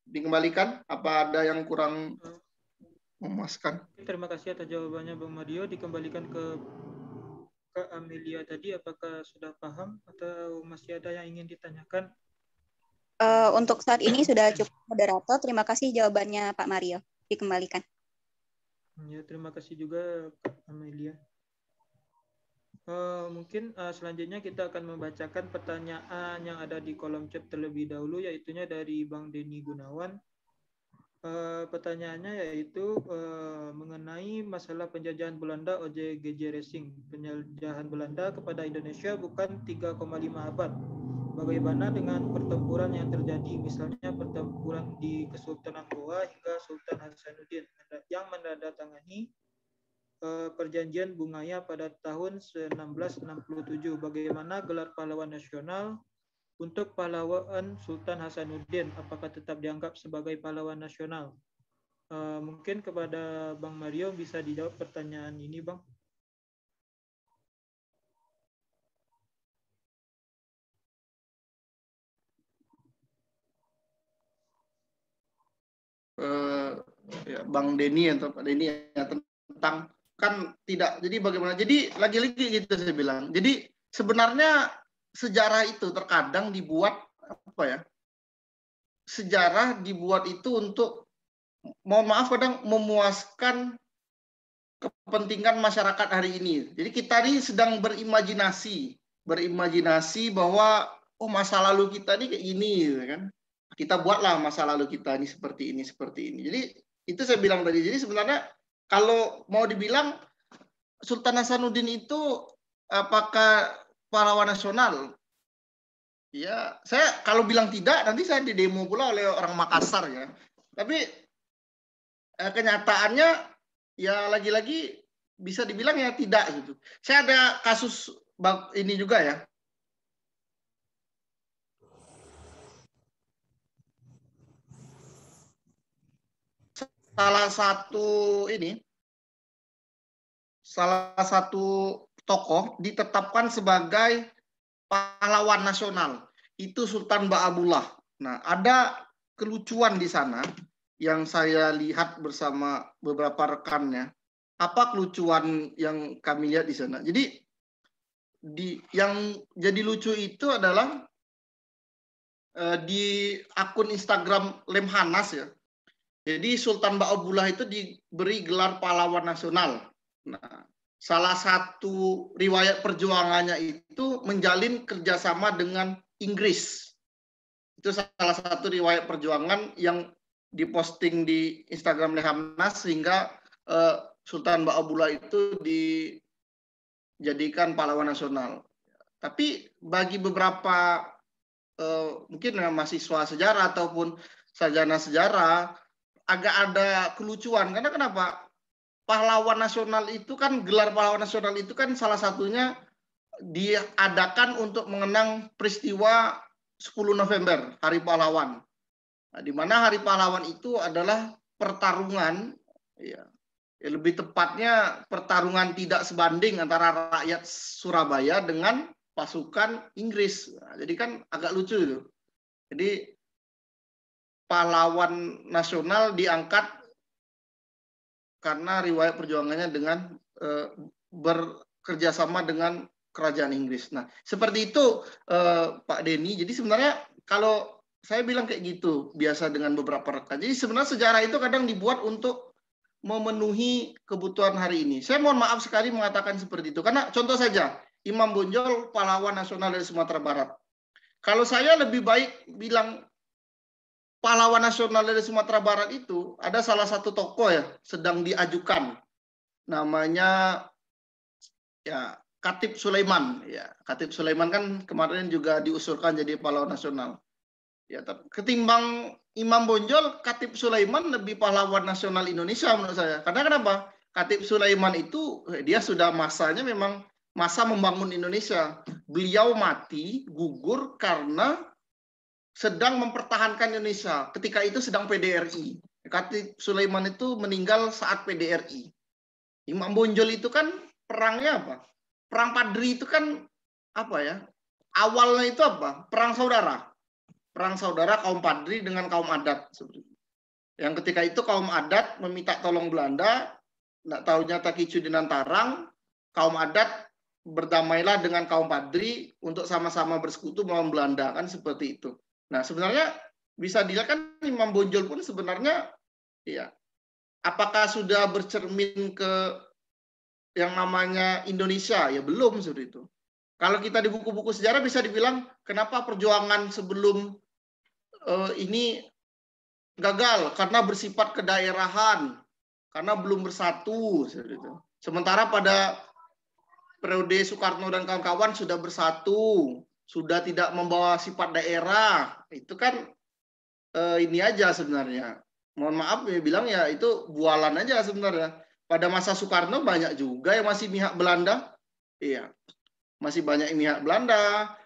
Speaker 1: Dikembalikan, apa ada yang kurang memuaskan?
Speaker 2: Terima kasih atas jawabannya Bang Mario. Dikembalikan ke Amelia tadi, apakah sudah paham atau masih ada yang ingin ditanyakan?
Speaker 4: Untuk saat ini sudah cukup, moderator. Terima kasih jawabannya Pak Mario. Dikembalikan.
Speaker 2: Ya, terima kasih juga Kak Amelia. Mungkin selanjutnya kita akan membacakan pertanyaan yang ada di kolom chat terlebih dahulu, yaitunya dari Bang Denny Gunawan. Pertanyaannya yaitu mengenai masalah penjajahan Belanda oleh GJ Racing. Penjajahan Belanda kepada Indonesia bukan 3,5 abad. Bagaimana dengan pertempuran yang terjadi, misalnya pertempuran di Kesultanan Goa hingga Sultan Hasanuddin yang menandatangani Perjanjian Bungaya pada tahun 1667. Bagaimana gelar pahlawan nasional untuk pahlawan Sultan Hasanuddin? Apakah tetap dianggap sebagai pahlawan nasional? Mungkin kepada Bang Mario bisa dijawab pertanyaan ini, Bang.
Speaker 1: Ya, Bang Denny atau Pak Denny ya, tentang kan tidak. Jadi bagaimana? Jadi lagi-lagi gitu saya bilang. Jadi sebenarnya sejarah itu terkadang dibuat apa ya? Sejarah dibuat itu untuk, mohon maaf, kadang memuaskan kepentingan masyarakat hari ini. Jadi kita ini sedang berimajinasi bahwa oh masa lalu kita ini kayak gini, kan? Kita buatlah masa lalu kita ini seperti ini, seperti ini. Jadi itu saya bilang tadi. Jadi sebenarnya kalau mau dibilang Sultan Hasanuddin itu apakah pahlawan nasional? Ya, saya kalau bilang tidak, nanti saya didemo pula oleh orang Makassar ya. Tapi kenyataannya ya lagi-lagi bisa dibilang ya tidak gitu. Saya ada kasus ini juga ya. Salah satu tokoh ditetapkan sebagai pahlawan nasional. Itu Sultan Ba'abullah. Nah, ada kelucuan di sana yang saya lihat bersama beberapa rekannya. Apa kelucuan yang kami lihat di sana? Jadi yang jadi lucu itu adalah di akun Instagram Lemhanas ya. Jadi Sultan Ba'abullah itu diberi gelar pahlawan nasional. Nah, salah satu riwayat perjuangannya itu menjalin kerjasama dengan Inggris. Itu salah satu riwayat perjuangan yang diposting di Instagram Lehamnas sehingga Sultan Ba'abullah itu dijadikan pahlawan nasional. Tapi bagi beberapa mungkin mahasiswa sejarah ataupun sarjana sejarah agak ada kelucuan karena kenapa? Pahlawan nasional itu kan gelar pahlawan nasional itu kan salah satunya diadakan untuk mengenang peristiwa 10 November, Hari Pahlawan. Nah, di mana Hari Pahlawan itu adalah pertarungan, ya, lebih tepatnya pertarungan tidak sebanding antara rakyat Surabaya dengan pasukan Inggris. Nah, jadi kan agak lucu itu. Jadi pahlawan nasional diangkat karena riwayat perjuangannya dengan bekerjasama dengan kerajaan Inggris. Nah, seperti itu Pak Denny. Jadi sebenarnya kalau saya bilang kayak gitu, biasa dengan beberapa rekan. Jadi sebenarnya sejarah itu kadang dibuat untuk memenuhi kebutuhan hari ini. Saya mohon maaf sekali mengatakan seperti itu. Karena contoh saja, Imam Bonjol pahlawan nasional dari Sumatera Barat. Kalau saya lebih baik bilang pahlawan nasional dari Sumatera Barat itu ada salah satu tokoh ya sedang diajukan namanya ya Khatib Sulaiman ya. Khatib Sulaiman kan kemarin juga diusulkan jadi pahlawan nasional ya. Ketimbang Imam Bonjol, Khatib Sulaiman lebih pahlawan nasional Indonesia menurut saya. Karena kenapa? Khatib Sulaiman itu dia sudah masanya memang masa membangun Indonesia. Beliau mati gugur karena sedang mempertahankan Indonesia. Ketika itu sedang PDRI. Khatib Sulaiman itu meninggal saat PDRI. Imam Bonjol itu kan perangnya apa? Perang Padri itu kan apa ya? Awalnya itu apa? Perang saudara. Perang saudara kaum Padri dengan kaum adat. Yang ketika itu kaum adat meminta tolong Belanda, nggak tahunya Takicu Dinantarang, kaum adat berdamailah dengan kaum Padri untuk sama-sama bersekutu melawan Belanda, kan seperti itu. Nah, sebenarnya bisa dilihat kan Imam Bonjol pun sebenarnya ya apakah sudah bercermin ke yang namanya Indonesia? Ya belum seperti itu. Kalau kita di buku-buku sejarah bisa dibilang kenapa perjuangan sebelum ini gagal karena bersifat kedaerahan, karena belum bersatu seperti itu. Sementara pada periode Soekarno dan kawan-kawan sudah bersatu, sudah tidak membawa sifat daerah. Itu kan ini aja sebenarnya. Mohon maaf ya bilang ya itu bualan aja sebenarnya. Pada masa Soekarno banyak juga yang masih pihak Belanda. Iya. Masih banyak yang pihak Belanda,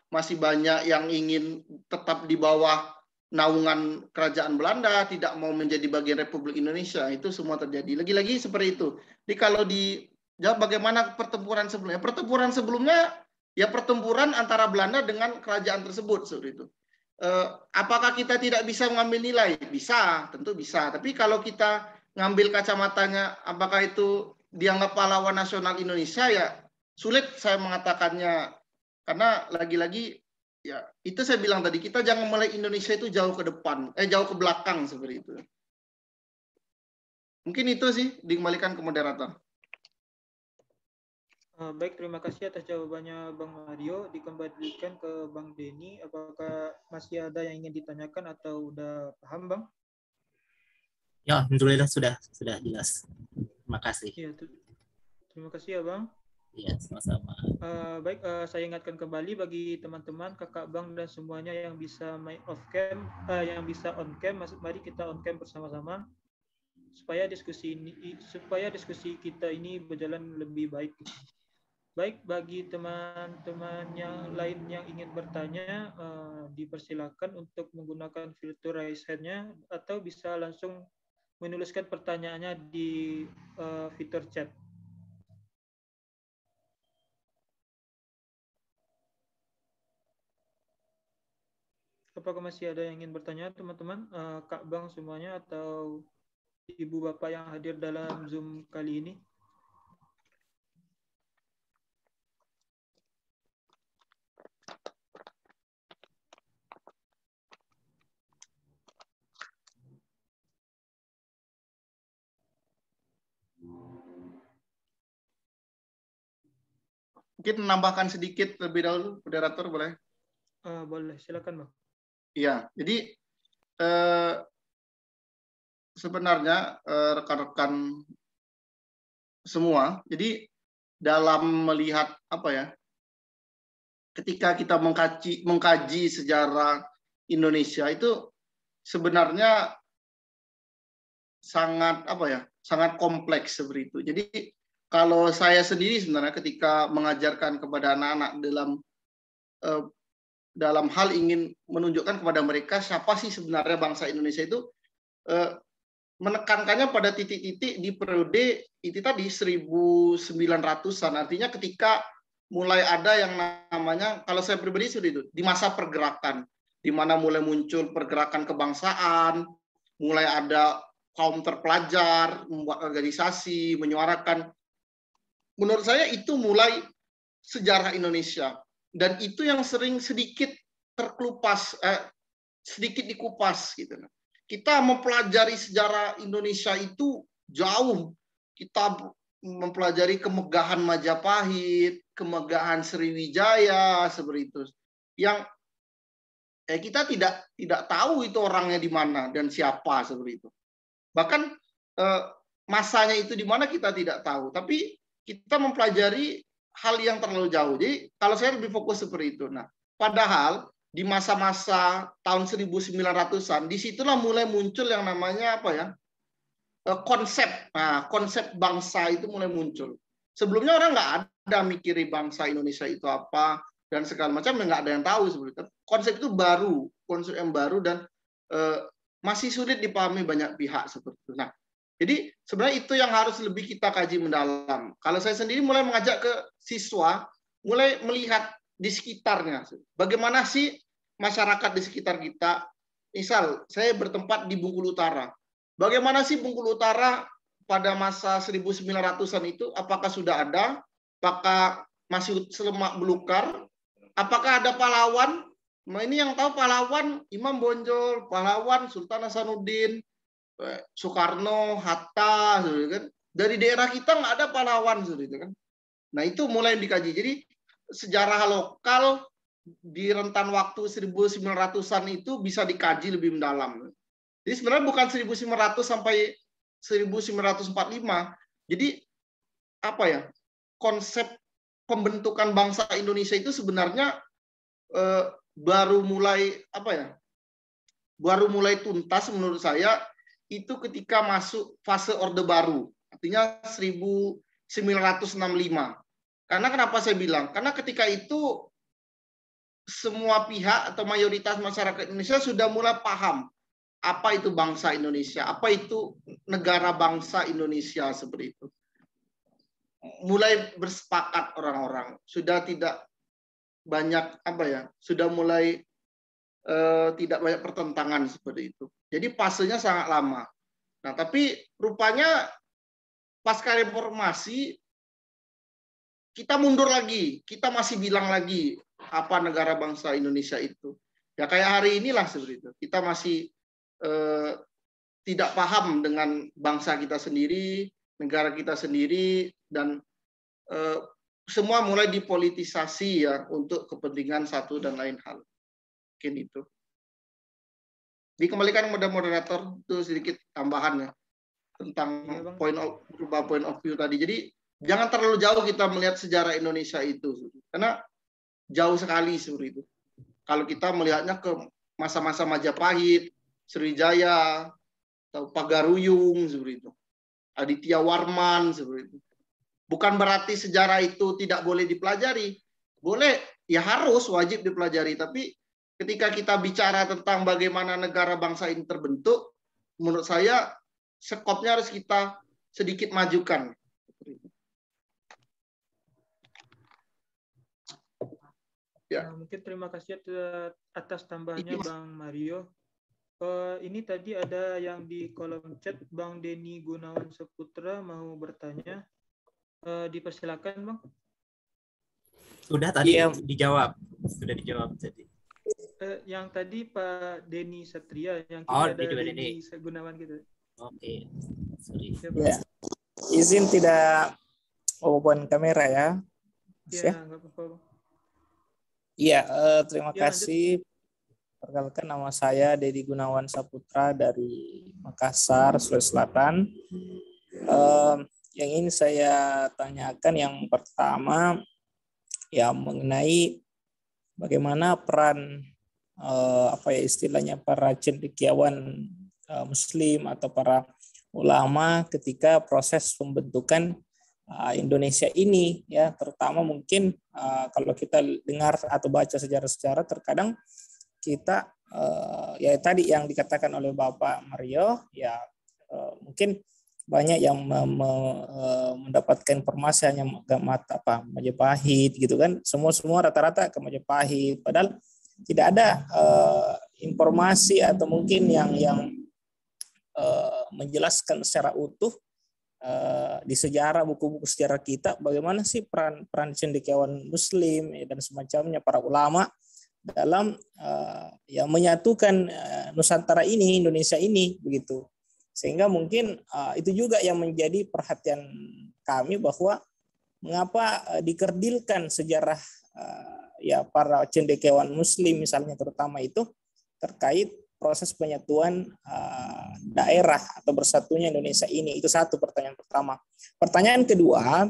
Speaker 1: masih banyak yang ingin tetap di bawah naungan kerajaan Belanda, tidak mau menjadi bagian Republik Indonesia. Itu semua terjadi. Lagi-lagi seperti itu. Jadi kalau di bagaimana pertempuran sebelumnya? Pertempuran sebelumnya ya pertempuran antara Belanda dengan kerajaan tersebut seperti itu. Apakah kita tidak bisa mengambil nilai? Bisa, tentu bisa. Tapi kalau kita ngambil kacamatanya, apakah itu dianggap pahlawan nasional Indonesia? Ya sulit saya mengatakannya. Karena lagi-lagi ya itu saya bilang tadi, kita jangan mulai Indonesia itu jauh ke depan, jauh ke belakang seperti itu. Mungkin itu sih, dikembalikan ke moderator.
Speaker 2: Baik, terima kasih atas jawabannya Bang Mario. Dikembalikan ke Bang Denny. Apakah masih ada yang ingin ditanyakan atau udah paham, Bang?
Speaker 5: Ya, alhamdulillah sudah jelas. Terima kasih.
Speaker 2: Ya, terima kasih ya, Bang.
Speaker 5: Iya, sama-sama.
Speaker 2: Baik, saya ingatkan kembali bagi teman-teman, kakak Bang dan semuanya yang bisa main off cam, yang bisa on cam, mari kita on cam bersama-sama supaya diskusi kita ini berjalan lebih baik. Baik, bagi teman-teman yang lain yang ingin bertanya, dipersilakan untuk menggunakan filter raise hand-nya atau bisa langsung menuliskan pertanyaannya di fitur chat. Apakah masih ada yang ingin bertanya, teman-teman? Kak Bang semuanya atau Ibu Bapak yang hadir dalam Zoom kali ini?
Speaker 1: Mungkin menambahkan sedikit lebih dahulu, moderator boleh?
Speaker 2: Boleh, silakan Bang.
Speaker 1: Iya, jadi sebenarnya rekan-rekan semua, jadi dalam melihat apa ya, ketika kita mengkaji sejarah Indonesia itu sebenarnya sangat apa ya, sangat kompleks seperti itu. Jadi kalau saya sendiri sebenarnya ketika mengajarkan kepada anak-anak dalam hal ingin menunjukkan kepada mereka siapa sih sebenarnya bangsa Indonesia itu, menekankannya pada titik-titik di periode itu tadi 1900-an. Artinya ketika mulai ada yang namanya, kalau saya pribadi sudah itu, di masa pergerakan, di mana mulai muncul pergerakan kebangsaan, mulai ada kaum terpelajar, membuat organisasi, menyuarakan. Menurut saya itu mulai sejarah Indonesia. Dan itu yang sering sedikit terkelupas, sedikit dikupas gitu. Kita mempelajari sejarah Indonesia itu jauh. Kita mempelajari kemegahan Majapahit, kemegahan Sriwijaya seperti itu. Yang kita tidak tahu itu orangnya di mana dan siapa seperti itu. Bahkan masanya itu di mana kita tidak tahu. Tapi kita mempelajari hal yang terlalu jauh. Jadi kalau saya lebih fokus seperti itu. Nah, padahal di masa-masa tahun 1900-an, disitulah mulai muncul yang namanya apa ya, konsep. Nah, konsep bangsa itu mulai muncul. Sebelumnya orang nggak ada mikiri bangsa Indonesia itu apa dan segala macam, nggak ada yang tahu sebetulnya. Konsep itu baru, konsep yang baru dan masih sulit dipahami banyak pihak seperti itu. Nah, jadi sebenarnya itu yang harus lebih kita kaji mendalam. Kalau saya sendiri mulai mengajak ke siswa, mulai melihat di sekitarnya. Bagaimana sih masyarakat di sekitar kita? Misal, saya bertempat di Bengkulu Utara. Bagaimana sih Bengkulu Utara pada masa 1900-an itu? Apakah sudah ada? Apakah masih selemak belukar? Apakah ada pahlawan? Nah, ini yang tahu pahlawan Imam Bonjol, pahlawan Sultan Hasanuddin, Soekarno, Hatta, gitu kan. Dari daerah kita nggak ada pahlawan, gitu kan. Nah, itu mulai dikaji. Jadi sejarah lokal di rentan waktu 1900-an itu bisa dikaji lebih mendalam. Jadi sebenarnya bukan 1900 sampai 1945. Jadi apa ya? Konsep pembentukan bangsa Indonesia itu sebenarnya baru mulai apa ya? Baru mulai tuntas menurut saya itu ketika masuk fase Orde Baru. Artinya 1965. Karena kenapa saya bilang? Karena ketika itu semua pihak atau mayoritas masyarakat Indonesia sudah mulai paham apa itu bangsa Indonesia, apa itu negara bangsa Indonesia seperti itu. Mulai bersepakat orang-orang, sudah tidak banyak apa ya, sudah mulai tidak banyak pertentangan seperti itu. Jadi fasenya sangat lama. Nah, tapi rupanya pasca reformasi kita mundur lagi, kita masih bilang lagi apa negara bangsa Indonesia itu. Ya kayak hari inilah seperti itu. Kita masih tidak paham dengan bangsa kita sendiri, negara kita sendiri, dan semua mulai dipolitisasi ya untuk kepentingan satu dan lain hal. Mungkin itu. Dikembalikan kepada moderator itu sedikit tambahannya tentang point of view tadi. Jadi jangan terlalu jauh kita melihat sejarah Indonesia itu, karena jauh sekali seperti itu. Kalau kita melihatnya ke masa-masa Majapahit, Sriwijaya, atau Pagaruyung seperti itu, Aditya Warman seperti itu. Bukan berarti sejarah itu tidak boleh dipelajari, boleh, ya harus, wajib dipelajari. Tapi ketika kita bicara tentang bagaimana negara bangsa ini terbentuk, menurut saya skopnya harus kita sedikit majukan.
Speaker 2: Ya. Mungkin terima kasih atas tambahannya Bang Mario. Ini tadi ada yang di kolom chat, Bang Denny Gunawan Saputra mau bertanya. Dipersilakan Bang.
Speaker 5: Sudah tadi dijawab. Sudah dijawab tadi.
Speaker 2: Yang tadi Pak Denny Satria, yang
Speaker 5: kita
Speaker 2: ada Denny Gunawan gitu.
Speaker 5: Oke, sorry.
Speaker 6: Ya. Izin tidak open kamera ya.
Speaker 2: Ya, nggak apa-apa.
Speaker 6: Iya, terima
Speaker 2: Ya,
Speaker 6: kasih. Perkenalkan, nama saya Dedi Gunawan Saputra dari Makassar, Sulawesi Selatan. Yang ingin saya tanyakan yang pertama ya mengenai bagaimana peran istilahnya para cendekiawan Muslim atau para ulama ketika proses pembentukan Indonesia ini, ya, terutama mungkin kalau kita dengar atau baca sejarah-sejarah, terkadang kita ya tadi yang dikatakan oleh Bapak Mario, ya mungkin banyak yang mendapatkan informasi hanya Majapahit gitu kan, semua rata-rata ke Majapahit, padahal tidak ada informasi atau mungkin yang menjelaskan secara utuh di sejarah, buku-buku sejarah kita, bagaimana sih peran cendekiawan Muslim dan semacamnya, para ulama dalam ya menyatukan Nusantara ini, Indonesia ini, begitu. Sehingga mungkin itu juga yang menjadi perhatian kami, bahwa mengapa dikerdilkan sejarah ya para cendekiawan Muslim misalnya, terutama itu terkait proses penyatuan daerah atau bersatunya Indonesia ini. Itu satu pertanyaan pertama. Pertanyaan kedua,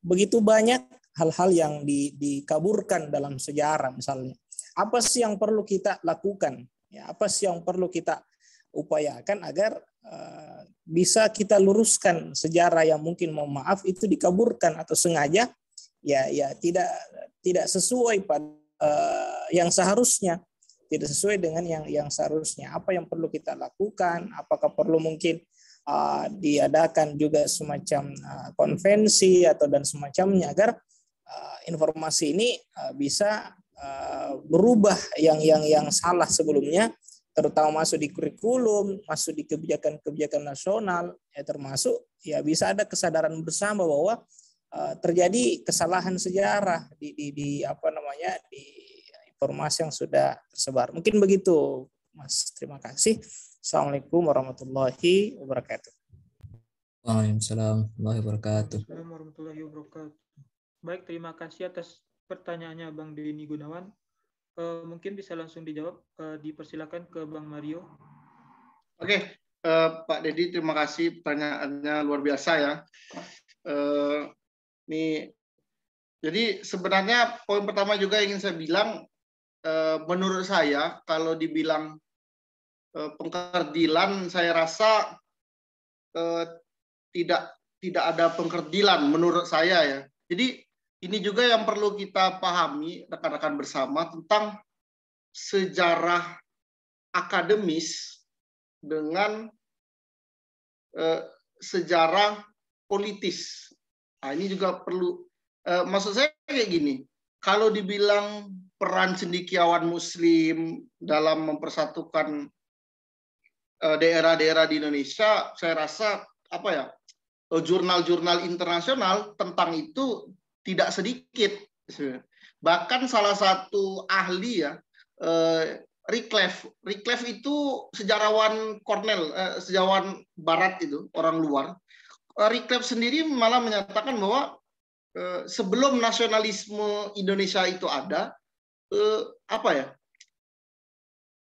Speaker 6: begitu banyak hal-hal yang dikaburkan dalam sejarah misalnya. Apa sih yang perlu kita lakukan? Ya, apa sih yang perlu kita upayakan agar bisa kita luruskan sejarah yang mungkin, mohon maaf, itu dikaburkan atau sengaja ya tidak sesuai pada yang seharusnya. Tidak sesuai dengan yang seharusnya. Apa yang perlu kita lakukan? Apakah perlu mungkin diadakan juga semacam konvensi atau dan semacamnya, agar informasi ini bisa berubah yang salah sebelumnya, terutama masuk di kurikulum, masuk di kebijakan nasional, ya, termasuk ya bisa ada kesadaran bersama bahwa terjadi kesalahan sejarah di informasi yang sudah tersebar. Mungkin begitu, Mas. Terima kasih. Assalamualaikum warahmatullahi wabarakatuh.
Speaker 7: Waalaikumsalam warahmatullahi wabarakatuh.
Speaker 2: Assalamualaikum warahmatullahi wabarakatuh. Baik, terima kasih atas pertanyaannya Bang Denny Gunawan. Mungkin bisa langsung dijawab. Dipersilakan ke Bang Mario.
Speaker 1: Oke, Pak Dedi, terima kasih, pertanyaannya luar biasa ya. Jadi sebenarnya poin pertama juga ingin saya bilang, menurut saya kalau dibilang pengkerdilan, saya rasa tidak ada pengkerdilan menurut saya ya. Jadi ini juga yang perlu kita pahami rekan-rekan bersama tentang sejarah akademis dengan sejarah politis. Nah, ini juga perlu, maksud saya kayak gini, kalau dibilang peran cendekiawan Muslim dalam mempersatukan daerah-daerah di Indonesia, saya rasa jurnal-jurnal internasional tentang itu tidak sedikit. Bahkan salah satu ahli ya, Reclef itu sejarawan Cornell, sejarawan Barat itu, orang luar. Reclef sendiri malah menyatakan bahwa sebelum nasionalisme Indonesia itu ada,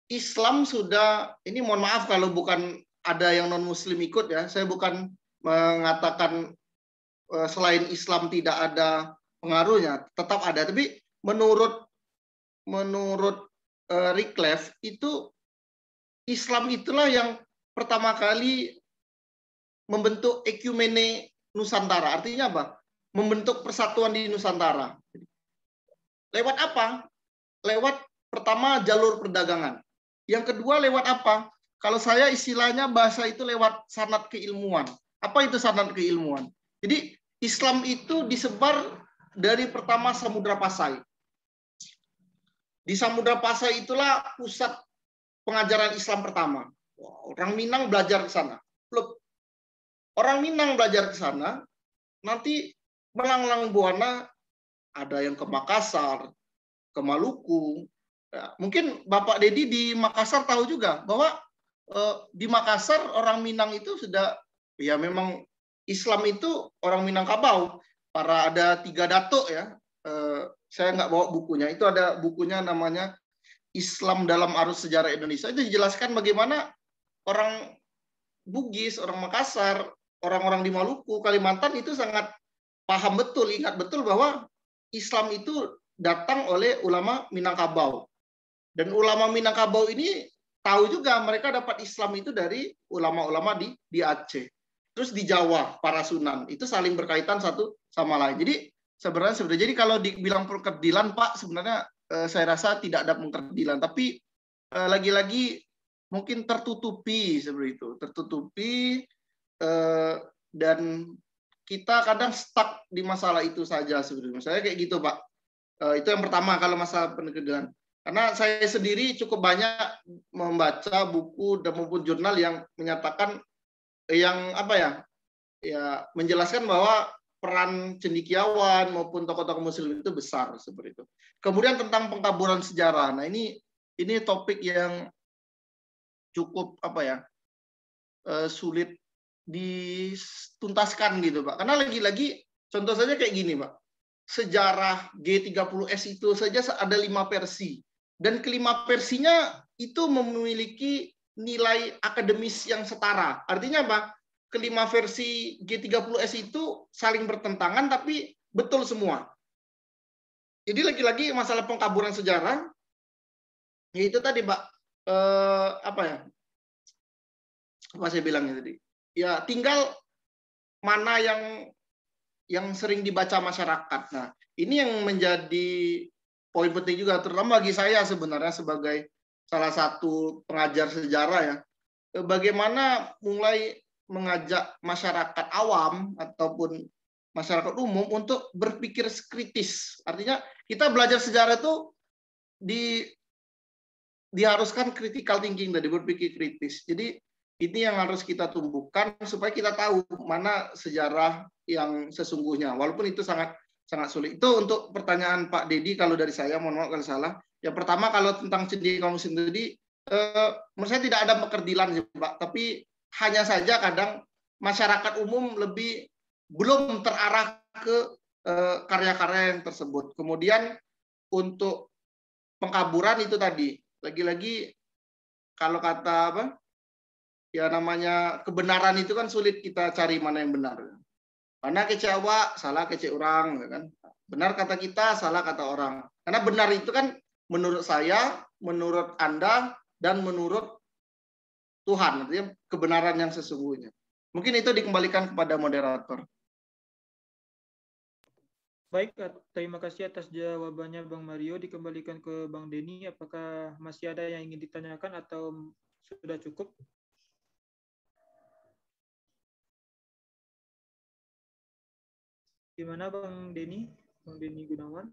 Speaker 1: Islam sudah, ini mohon maaf kalau bukan ada yang non Muslim ikut ya, saya bukan mengatakan selain Islam tidak ada pengaruhnya, tetap ada, tapi menurut Reclef itu Islam itulah yang pertama kali membentuk ekumene Nusantara. Artinya apa? Membentuk persatuan di Nusantara. Lewat apa? Lewat pertama jalur perdagangan. Yang kedua lewat apa? Kalau saya istilahnya bahasa itu lewat sanad keilmuan. Apa itu sanad keilmuan? Jadi Islam itu disebar dari pertama Samudra Pasai. Di Samudra Pasai itulah pusat pengajaran Islam pertama. Orang Minang belajar ke sana. Orang Minang belajar ke sana, nanti melanglang buana, ada yang ke Makassar, ke Maluku. Ya, mungkin Bapak Dedi di Makassar tahu juga bahwa di Makassar orang Minang itu sudah, ya memang Islam itu orang Minangkabau. ada 3 datuk ya. Saya nggak bawa bukunya. Itu ada bukunya namanya Islam dalam Arus Sejarah Indonesia. Itu dijelaskan bagaimana orang Bugis, orang Makassar, orang-orang di Maluku, Kalimantan itu sangat paham betul, ingat betul bahwa Islam itu datang oleh ulama Minangkabau. Dan ulama Minangkabau ini tahu juga mereka dapat Islam itu dari ulama-ulama di Aceh. Terus di Jawa, para Sunan. Itu saling berkaitan satu sama lain. Jadi sebenarnya jadi kalau dibilang perkerdilan, Pak, sebenarnya saya rasa tidak ada perkerdilan. Tapi lagi-lagi mungkin tertutupi seperti itu. Tertutupi dan kita kadang stuck di masalah itu saja sebenarnya. Saya kayak gitu, Pak. Itu yang pertama kalau masalah perkerdilan. Karena saya sendiri cukup banyak membaca buku dan maupun jurnal yang menyatakan yang menjelaskan bahwa peran cendekiawan maupun tokoh-tokoh muslim itu besar seperti itu. Kemudian tentang pengkaburan sejarah. Nah, ini topik yang cukup sulit dituntaskan gitu, Pak. Karena lagi-lagi contoh saja kayak gini, Pak. Sejarah G30S itu saja ada 5 versi. Dan kelima versinya itu memiliki nilai akademis yang setara. Artinya apa? Kelima versi G30S itu saling bertentangan tapi betul semua. Jadi lagi-lagi masalah pengkaburan sejarah, yaitu tadi, Pak, apa saya bilangnya tadi? Ya, tinggal mana yang sering dibaca masyarakat. Nah, ini yang menjadi poin penting juga, terutama bagi saya sebenarnya sebagai salah satu pengajar sejarah ya. Bagaimana mulai mengajak masyarakat awam ataupun masyarakat umum untuk berpikir kritis. Artinya kita belajar sejarah itu diharuskan critical thinking tadi, berpikir kritis. Jadi ini yang harus kita tumbuhkan supaya kita tahu mana sejarah yang sesungguhnya. Walaupun itu sangat sulit. Itu untuk pertanyaan Pak Dedi. Kalau dari saya, mohon maaf kalau salah. Yang pertama kalau tentang cendekiawan muslim tadi, menurut saya tidak ada pekerdilan sih, Pak. Tapi hanya saja kadang masyarakat umum belum terarah ke karya-karya yang tersebut. Kemudian untuk pengkaburan itu tadi, lagi-lagi kalau kata namanya kebenaran itu kan sulit kita cari mana yang benar. Karena kece awak, salah kece orang, kan? Benar kata kita, salah kata orang. Karena benar itu kan menurut saya, menurut Anda, dan menurut Tuhan. Artinya kebenaran yang sesungguhnya. Mungkin itu dikembalikan kepada moderator.
Speaker 2: Baik, terima kasih atas jawabannya Bang Mario. Dikembalikan ke Bang Denny. Apakah masih ada yang ingin ditanyakan atau sudah cukup? Gimana Bang Denny? Bang Denny Gunawan?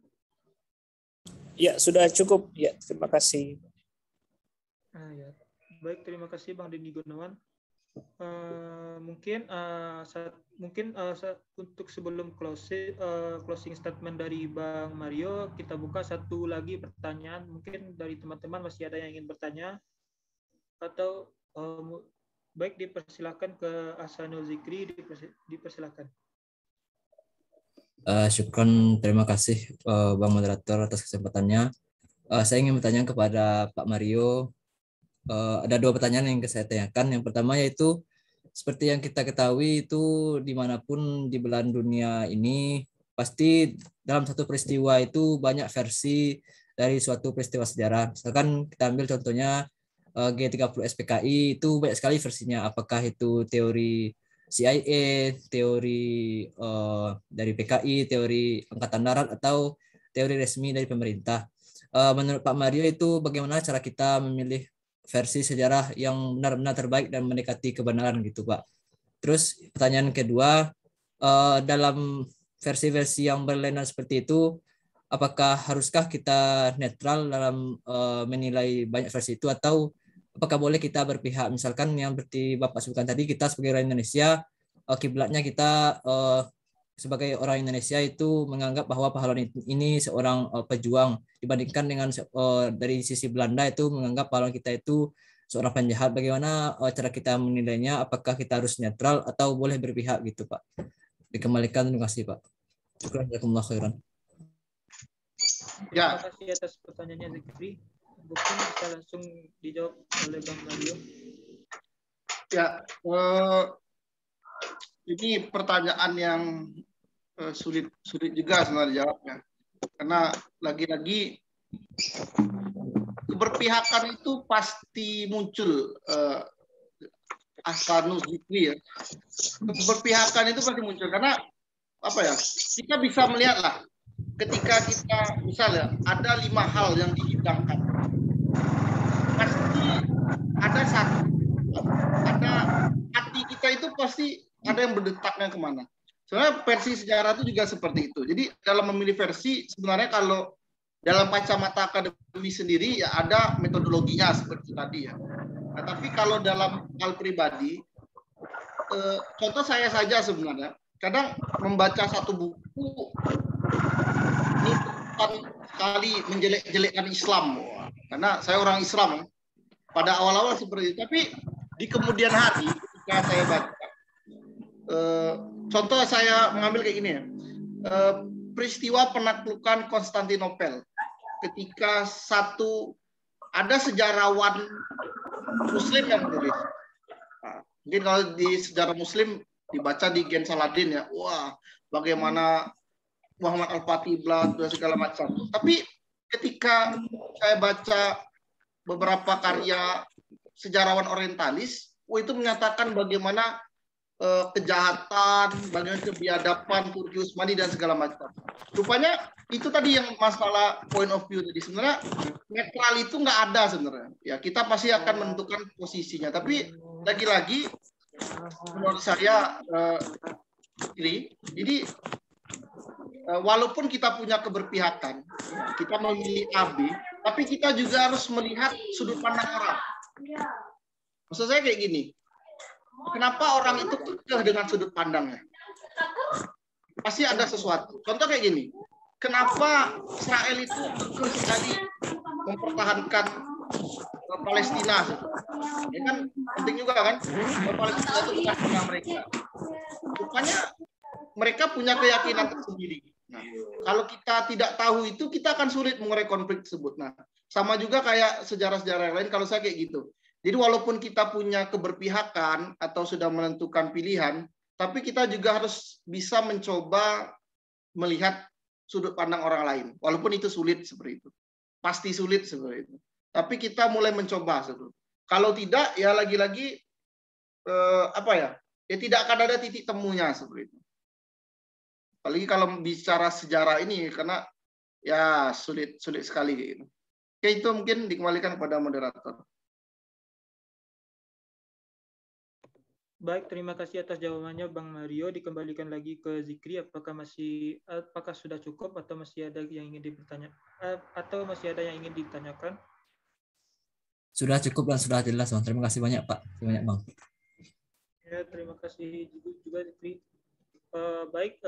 Speaker 6: Ya, sudah cukup. Ya, terima kasih.
Speaker 2: Ya. Baik, terima kasih Bang Denny Gunawan. Mungkin untuk sebelum closing statement dari Bang Mario, kita buka satu lagi pertanyaan. Mungkin dari teman-teman masih ada yang ingin bertanya atau baik, dipersilakan ke Ahsanul Zikri, dipersilakan.
Speaker 7: Syukron, terima kasih Bang Moderator atas kesempatannya. Saya ingin bertanya kepada Pak Mario. Ada 2 pertanyaan yang saya tanyakan. Yang pertama yaitu seperti yang kita ketahui itu dimanapun di belahan dunia ini pasti dalam satu peristiwa itu banyak versi dari suatu peristiwa sejarah. Misalkan kita ambil contohnya G30 SPKI itu banyak sekali versinya. Apakah itu teori CIA, teori dari PKI, teori Angkatan Darat, atau teori resmi dari pemerintah. Menurut Pak Mario itu bagaimana cara kita memilih versi sejarah yang benar-benar terbaik dan mendekati kebenaran gitu, Pak. Terus pertanyaan kedua, dalam versi-versi yang berlainan seperti itu, apakah haruskah kita netral dalam menilai banyak versi itu, atau apakah boleh kita berpihak? Misalkan yang seperti Bapak sebutkan tadi, kita sebagai orang Indonesia, kiblatnya kita sebagai orang Indonesia itu menganggap bahwa pahlawan ini seorang pejuang, dibandingkan dengan dari sisi Belanda itu menganggap pahlawan kita itu seorang penjahat. Bagaimana cara kita menilainya? Apakah kita harus netral atau boleh berpihak gitu, Pak? Dikembalikan, terima kasih, Pak. Jazakumullah khairan.
Speaker 2: Terima kasih atas pertanyaannya Zikri. Mungkin bisa langsung dijawab oleh Bang Mario.
Speaker 1: Ya, ini pertanyaan yang sulit juga sebenarnya jawabnya. Karena lagi-lagi keberpihakan itu pasti muncul, Ahsanul Zikri ya. Keberpihakan itu pasti muncul karena apa ya? Kita bisa melihat lah ketika kita misalnya ada 5 hal yang dihidangkan, pasti ada hati kita itu pasti ada yang berdetaknya kemana. Sebenarnya versi sejarah itu juga seperti itu. Jadi dalam memilih versi sebenarnya kalau dalam kacamata akademi sendiri ya ada metodologinya seperti tadi ya. Nah, tapi kalau dalam hal pribadi, contoh saya saja sebenarnya kadang membaca satu buku ini bukan sekali menjelek-jelekkan Islam, karena saya orang Islam pada awal-awal seperti itu. Tapi di kemudian hari ketika saya baca, contoh saya mengambil kayak gini ya, peristiwa penaklukan Konstantinopel ketika ada sejarawan Muslim yang menulis. Nah, mungkin kalau di sejarah Muslim dibaca di Gen Saladin ya, wah bagaimana Muhammad Al-Fatih dan segala macam. Tapi ketika saya baca beberapa karya sejarawan orientalis, itu menyatakan bagaimana kejahatan, bagaimana kebiadaban Turki Utsmani dan segala macam. Rupanya itu tadi yang masalah point of view tadi. Sebenarnya netral itu nggak ada sebenarnya. Ya kita pasti akan menentukan posisinya. Tapi lagi-lagi menurut saya jadi walaupun kita punya keberpihakan, kita memilih AB, tapi kita juga harus melihat sudut pandang orang. Maksud saya kayak gini, kenapa orang itu kekeh dengan sudut pandangnya? Pasti ada sesuatu. Contoh kayak gini, kenapa Israel itu kekeh sekali mempertahankan Palestina? Ya kan penting juga kan, Palestina itu bukan punya mereka. Rupanya mereka punya keyakinan tersendiri. Nah, kalau kita tidak tahu itu, kita akan sulit mengurai konflik tersebut. Nah, sama juga kayak sejarah-sejarah lain, kalau saya kayak gitu. Jadi walaupun kita punya keberpihakan atau sudah menentukan pilihan, tapi kita juga harus bisa mencoba melihat sudut pandang orang lain. Walaupun itu sulit seperti itu. Pasti sulit seperti itu. Tapi kita mulai mencoba. Kalau tidak, ya lagi-lagi, ya tidak akan ada titik temunya seperti itu. Apalagi kalau bicara sejarah ini, karena ya sulit sekali gitu. Oke, itu mungkin dikembalikan kepada moderator.
Speaker 2: Baik, terima kasih atas jawabannya Bang Mario. Dikembalikan lagi ke Zikri, apakah sudah cukup atau masih ada yang ingin ditanyakan?
Speaker 7: Sudah cukup dan sudah jelas, Bang. Terima kasih banyak, Pak. Terima kasih banyak, Bang.
Speaker 2: Ya, terima kasih juga Zikri. Baik,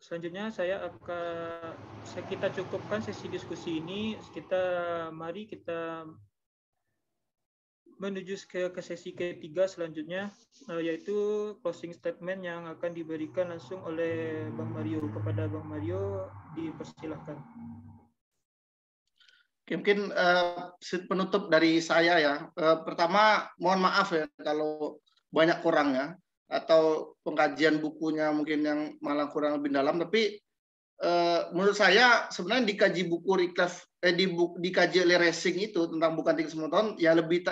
Speaker 2: selanjutnya kita cukupkan sesi diskusi ini. Mari kita menuju ke sesi ketiga selanjutnya, yaitu closing statement yang akan diberikan langsung oleh Bang Mario. Kepada Bang Mario, dipersilahkan.
Speaker 1: Mungkin penutup dari saya ya. Pertama, mohon maaf ya kalau banyak kurang ya, atau pengkajian bukunya mungkin yang malah kurang lebih dalam. Tapi menurut saya sebenarnya dikaji buku dikaji oleh Racing itu tentang bukan 39 tahun ya lebih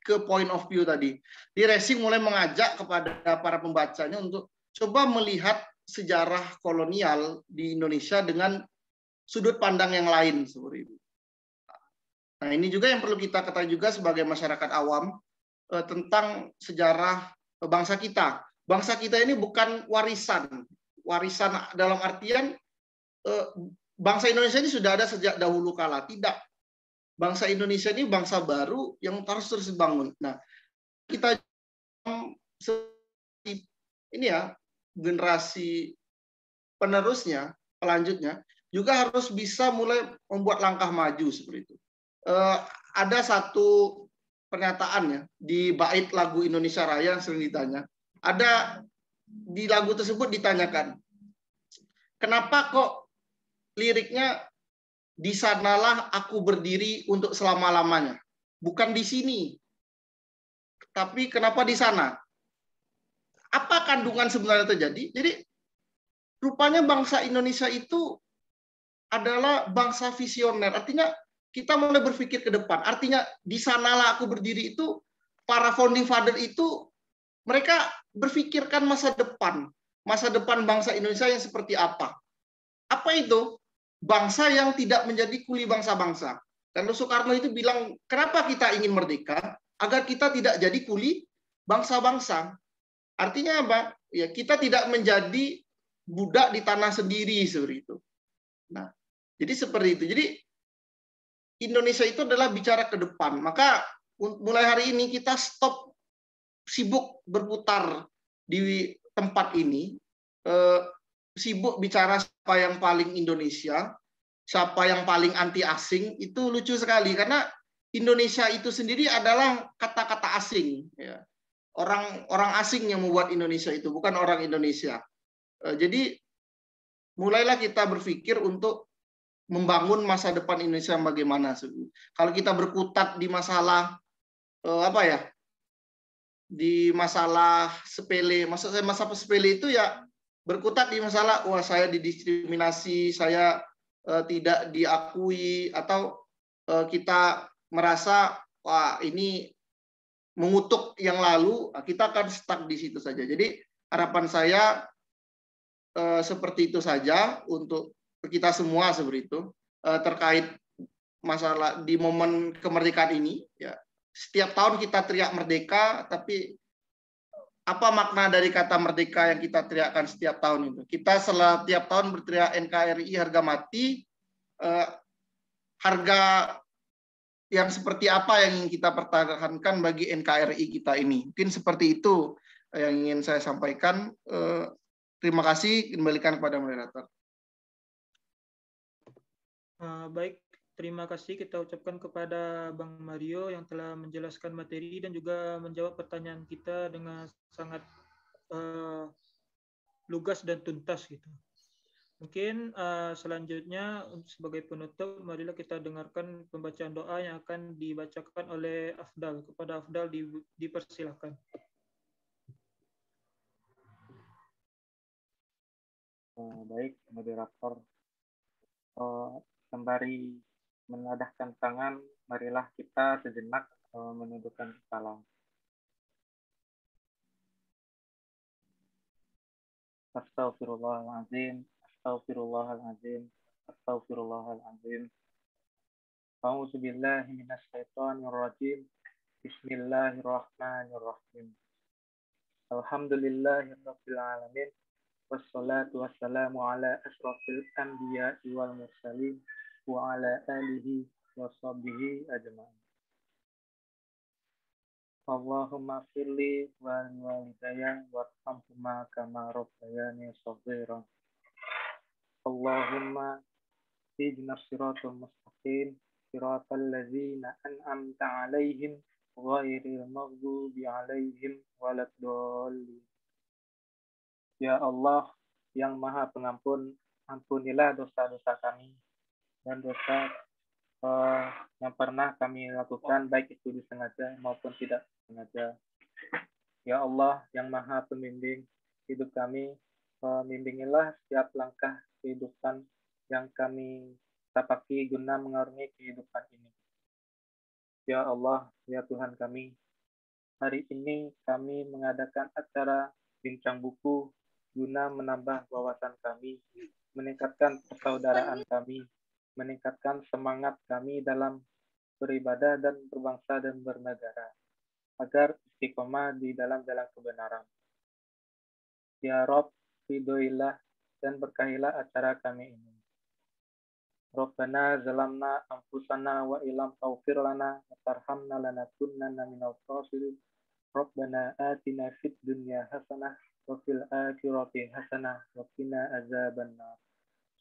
Speaker 1: ke point of view tadi. Di Racing mulai mengajak kepada para pembacanya untuk coba melihat sejarah kolonial di Indonesia dengan sudut pandang yang lain seperti itu. Nah, ini juga yang perlu kita ketahui juga sebagai masyarakat awam tentang sejarah bangsa kita. Bangsa kita ini bukan warisan dalam artian bangsa Indonesia ini sudah ada sejak dahulu kala. Tidak. Bangsa Indonesia ini bangsa baru yang harus terus dibangun. Nah, kita ini ya generasi penerusnya, pelanjutnya juga harus bisa mulai membuat langkah maju seperti itu. Ada satu pernyataan ya di bait lagu Indonesia Raya yang sering ditanya, Ada di lagu tersebut ditanyakan, kenapa kok liriknya di sanalah aku berdiri untuk selama-lamanya. Bukan di sini. Tapi kenapa di sana? Apa kandungan sebenarnya terjadi? Jadi rupanya bangsa Indonesia itu adalah bangsa visioner. Artinya kita mulai berpikir ke depan. Artinya di sanalah aku berdiri itu, para founding father itu mereka berpikirkan masa depan. Masa depan bangsa Indonesia yang seperti apa. Apa itu? Bangsa yang tidak menjadi kuli bangsa-bangsa. Dan Soekarno itu bilang, kenapa kita ingin merdeka? Agar kita tidak jadi kuli bangsa-bangsa. Artinya apa? Ya, kita tidak menjadi budak di tanah sendiri seperti itu. Nah, jadi seperti itu. Jadi Indonesia itu adalah bicara ke depan. Maka mulai hari ini kita stop sibuk berputar di tempat ini, sibuk bicara siapa yang paling Indonesia, siapa yang paling anti asing. Itu lucu sekali karena Indonesia itu sendiri adalah kata-kata asing. Ya. Orang asing yang membuat Indonesia itu, bukan orang Indonesia. Jadi mulailah kita berpikir untuk membangun masa depan Indonesia bagaimana. Kalau kita berkutat di masalah apa ya, di masalah sepele, maksud saya masalah sepele itu ya berkutat di masalah, wah saya didiskriminasi, saya tidak diakui, atau kita merasa wah ini mengutuk yang lalu, kita akan stuck di situ saja. Jadi harapan saya seperti itu saja untuk kita semua seperti itu, terkait masalah di momen kemerdekaan ini. Ya, setiap tahun kita teriak merdeka, tapi apa makna dari kata merdeka yang kita teriakkan setiap tahun itu? Kita setiap tahun berteriak NKRI harga mati, harga yang seperti apa yang ingin kita pertahankan bagi NKRI kita ini. Mungkin seperti itu yang ingin saya sampaikan. Terima kasih, kembalikan kepada moderator.
Speaker 2: Baik, terima kasih kita ucapkan kepada Bang Mario yang telah menjelaskan materi dan juga menjawab pertanyaan kita dengan sangat lugas dan tuntas gitu. Mungkin selanjutnya sebagai penutup, marilah kita dengarkan pembacaan doa yang akan dibacakan oleh Afdal. Kepada Afdal dipersilakan.
Speaker 8: Baik, moderator. Sembari menadahkan tangan, marilah kita sejenak menundukkan kepala. Astaghfirullahaladzim. Astaghfirullahaladzim. Astaghfirullahaladzim. A'udzubillahi minasyaitonirrajim. Bismillahirrahmanirrahim. Alhamdulillahirabbil alamin. Wassalatu wassalamu ala asyrafil anbiya'i wal mursalin wa ala alihi wa sahbihi ajma'in. Allahumma firli wa walidayya warhamhuma kama rabbayani shaghira. Allahumma ihdina siratal mustaqim siratal ladzina an'amta 'alaihim ghairil maghdubi 'alaihim waladdallin. Ya Allah yang Maha Pengampun, ampunilah dosa-dosa kami dan dosa yang pernah kami lakukan, baik itu disengaja maupun tidak sengaja. Ya Allah yang Maha Pembimbing hidup kami, bimbingilah setiap langkah kehidupan yang kami tapaki guna mengarungi kehidupan ini. Ya Allah, ya Tuhan kami, hari ini kami mengadakan acara bincang buku guna menambah wawasan kami, meningkatkan persaudaraan kami, meningkatkan semangat kami dalam beribadah dan berbangsa dan bernegara, agar istiqomah di dalam jalan kebenaran. Ya Rob, ridhoilah dan berkahilah acara kami ini. Rabbana zalamna anfusana wa ilam taghfir lana wa tarhamna lanakunanna minal khasirin. Rabbana atina fid dunya hasanah wa fil akhirati hasanah wa qina azabannar.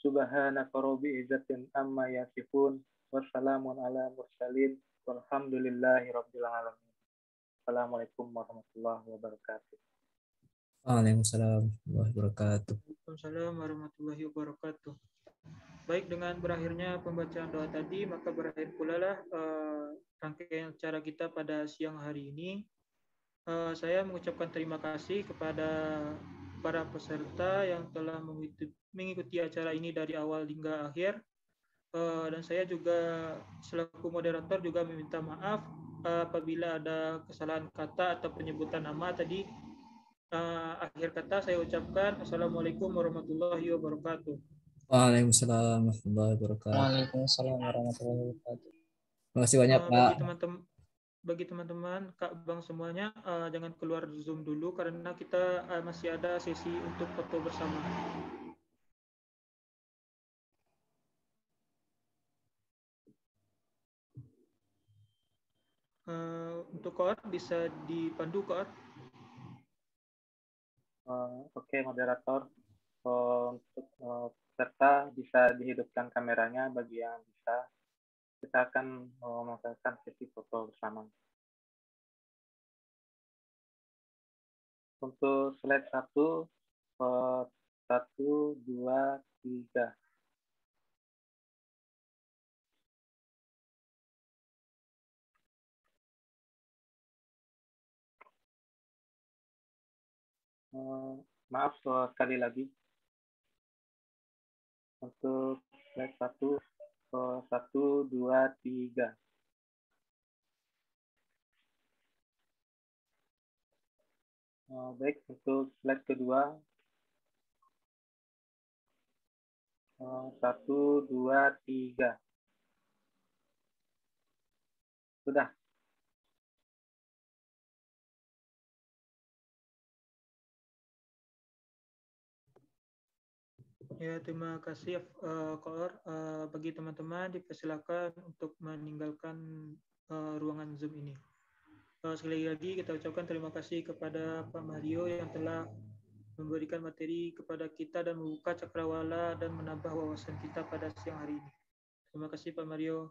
Speaker 8: Subhanaka rabbil izzatin amma yasifun wa salamun ala mursalin walhamdulillahi rabbil alamin. Assalamualaikum warahmatullahi wabarakatuh.
Speaker 7: Waalaikumsalam warahmatullahi wabarakatuh.
Speaker 2: Waalaikumsalam warahmatullahi wabarakatuh. Baik, dengan berakhirnya pembacaan doa tadi, maka berakhir pula lah rangkaian acara kita pada siang hari ini. Saya mengucapkan terima kasih kepada para peserta yang telah mengikuti acara ini dari awal hingga akhir. Dan saya juga selaku moderator juga meminta maaf apabila ada kesalahan kata atau penyebutan nama tadi. Akhir kata saya ucapkan Assalamualaikum warahmatullahi wabarakatuh.
Speaker 7: Waalaikumsalam warahmatullahi wabarakatuh.
Speaker 6: Waalaikumsalam warahmatullahi wabarakatuh.
Speaker 7: Terima kasih banyak, Pak.
Speaker 2: Bagi teman-teman, Kak Bang semuanya, jangan keluar Zoom dulu karena kita masih ada sesi untuk foto bersama. Untuk koor bisa dipandu koor.
Speaker 8: Oke, moderator. Untuk peserta bisa dihidupkan kameranya bagi yang bisa. Kita akan melakukan sesi foto bersama. Untuk slide 1, 1, 2, 3. Maaf sekali lagi. Untuk slide 1, 1, 2, 3. Baik, untuk slide kedua. 1, 2, 3. Sudah.
Speaker 2: Ya, terima kasih koor. Bagi teman-teman dipersilakan untuk meninggalkan ruangan Zoom ini. Sekali lagi kita ucapkan terima kasih kepada Pak Mario yang telah memberikan materi kepada kita dan membuka cakrawala dan menambah wawasan kita pada siang hari ini. Terima kasih Pak Mario.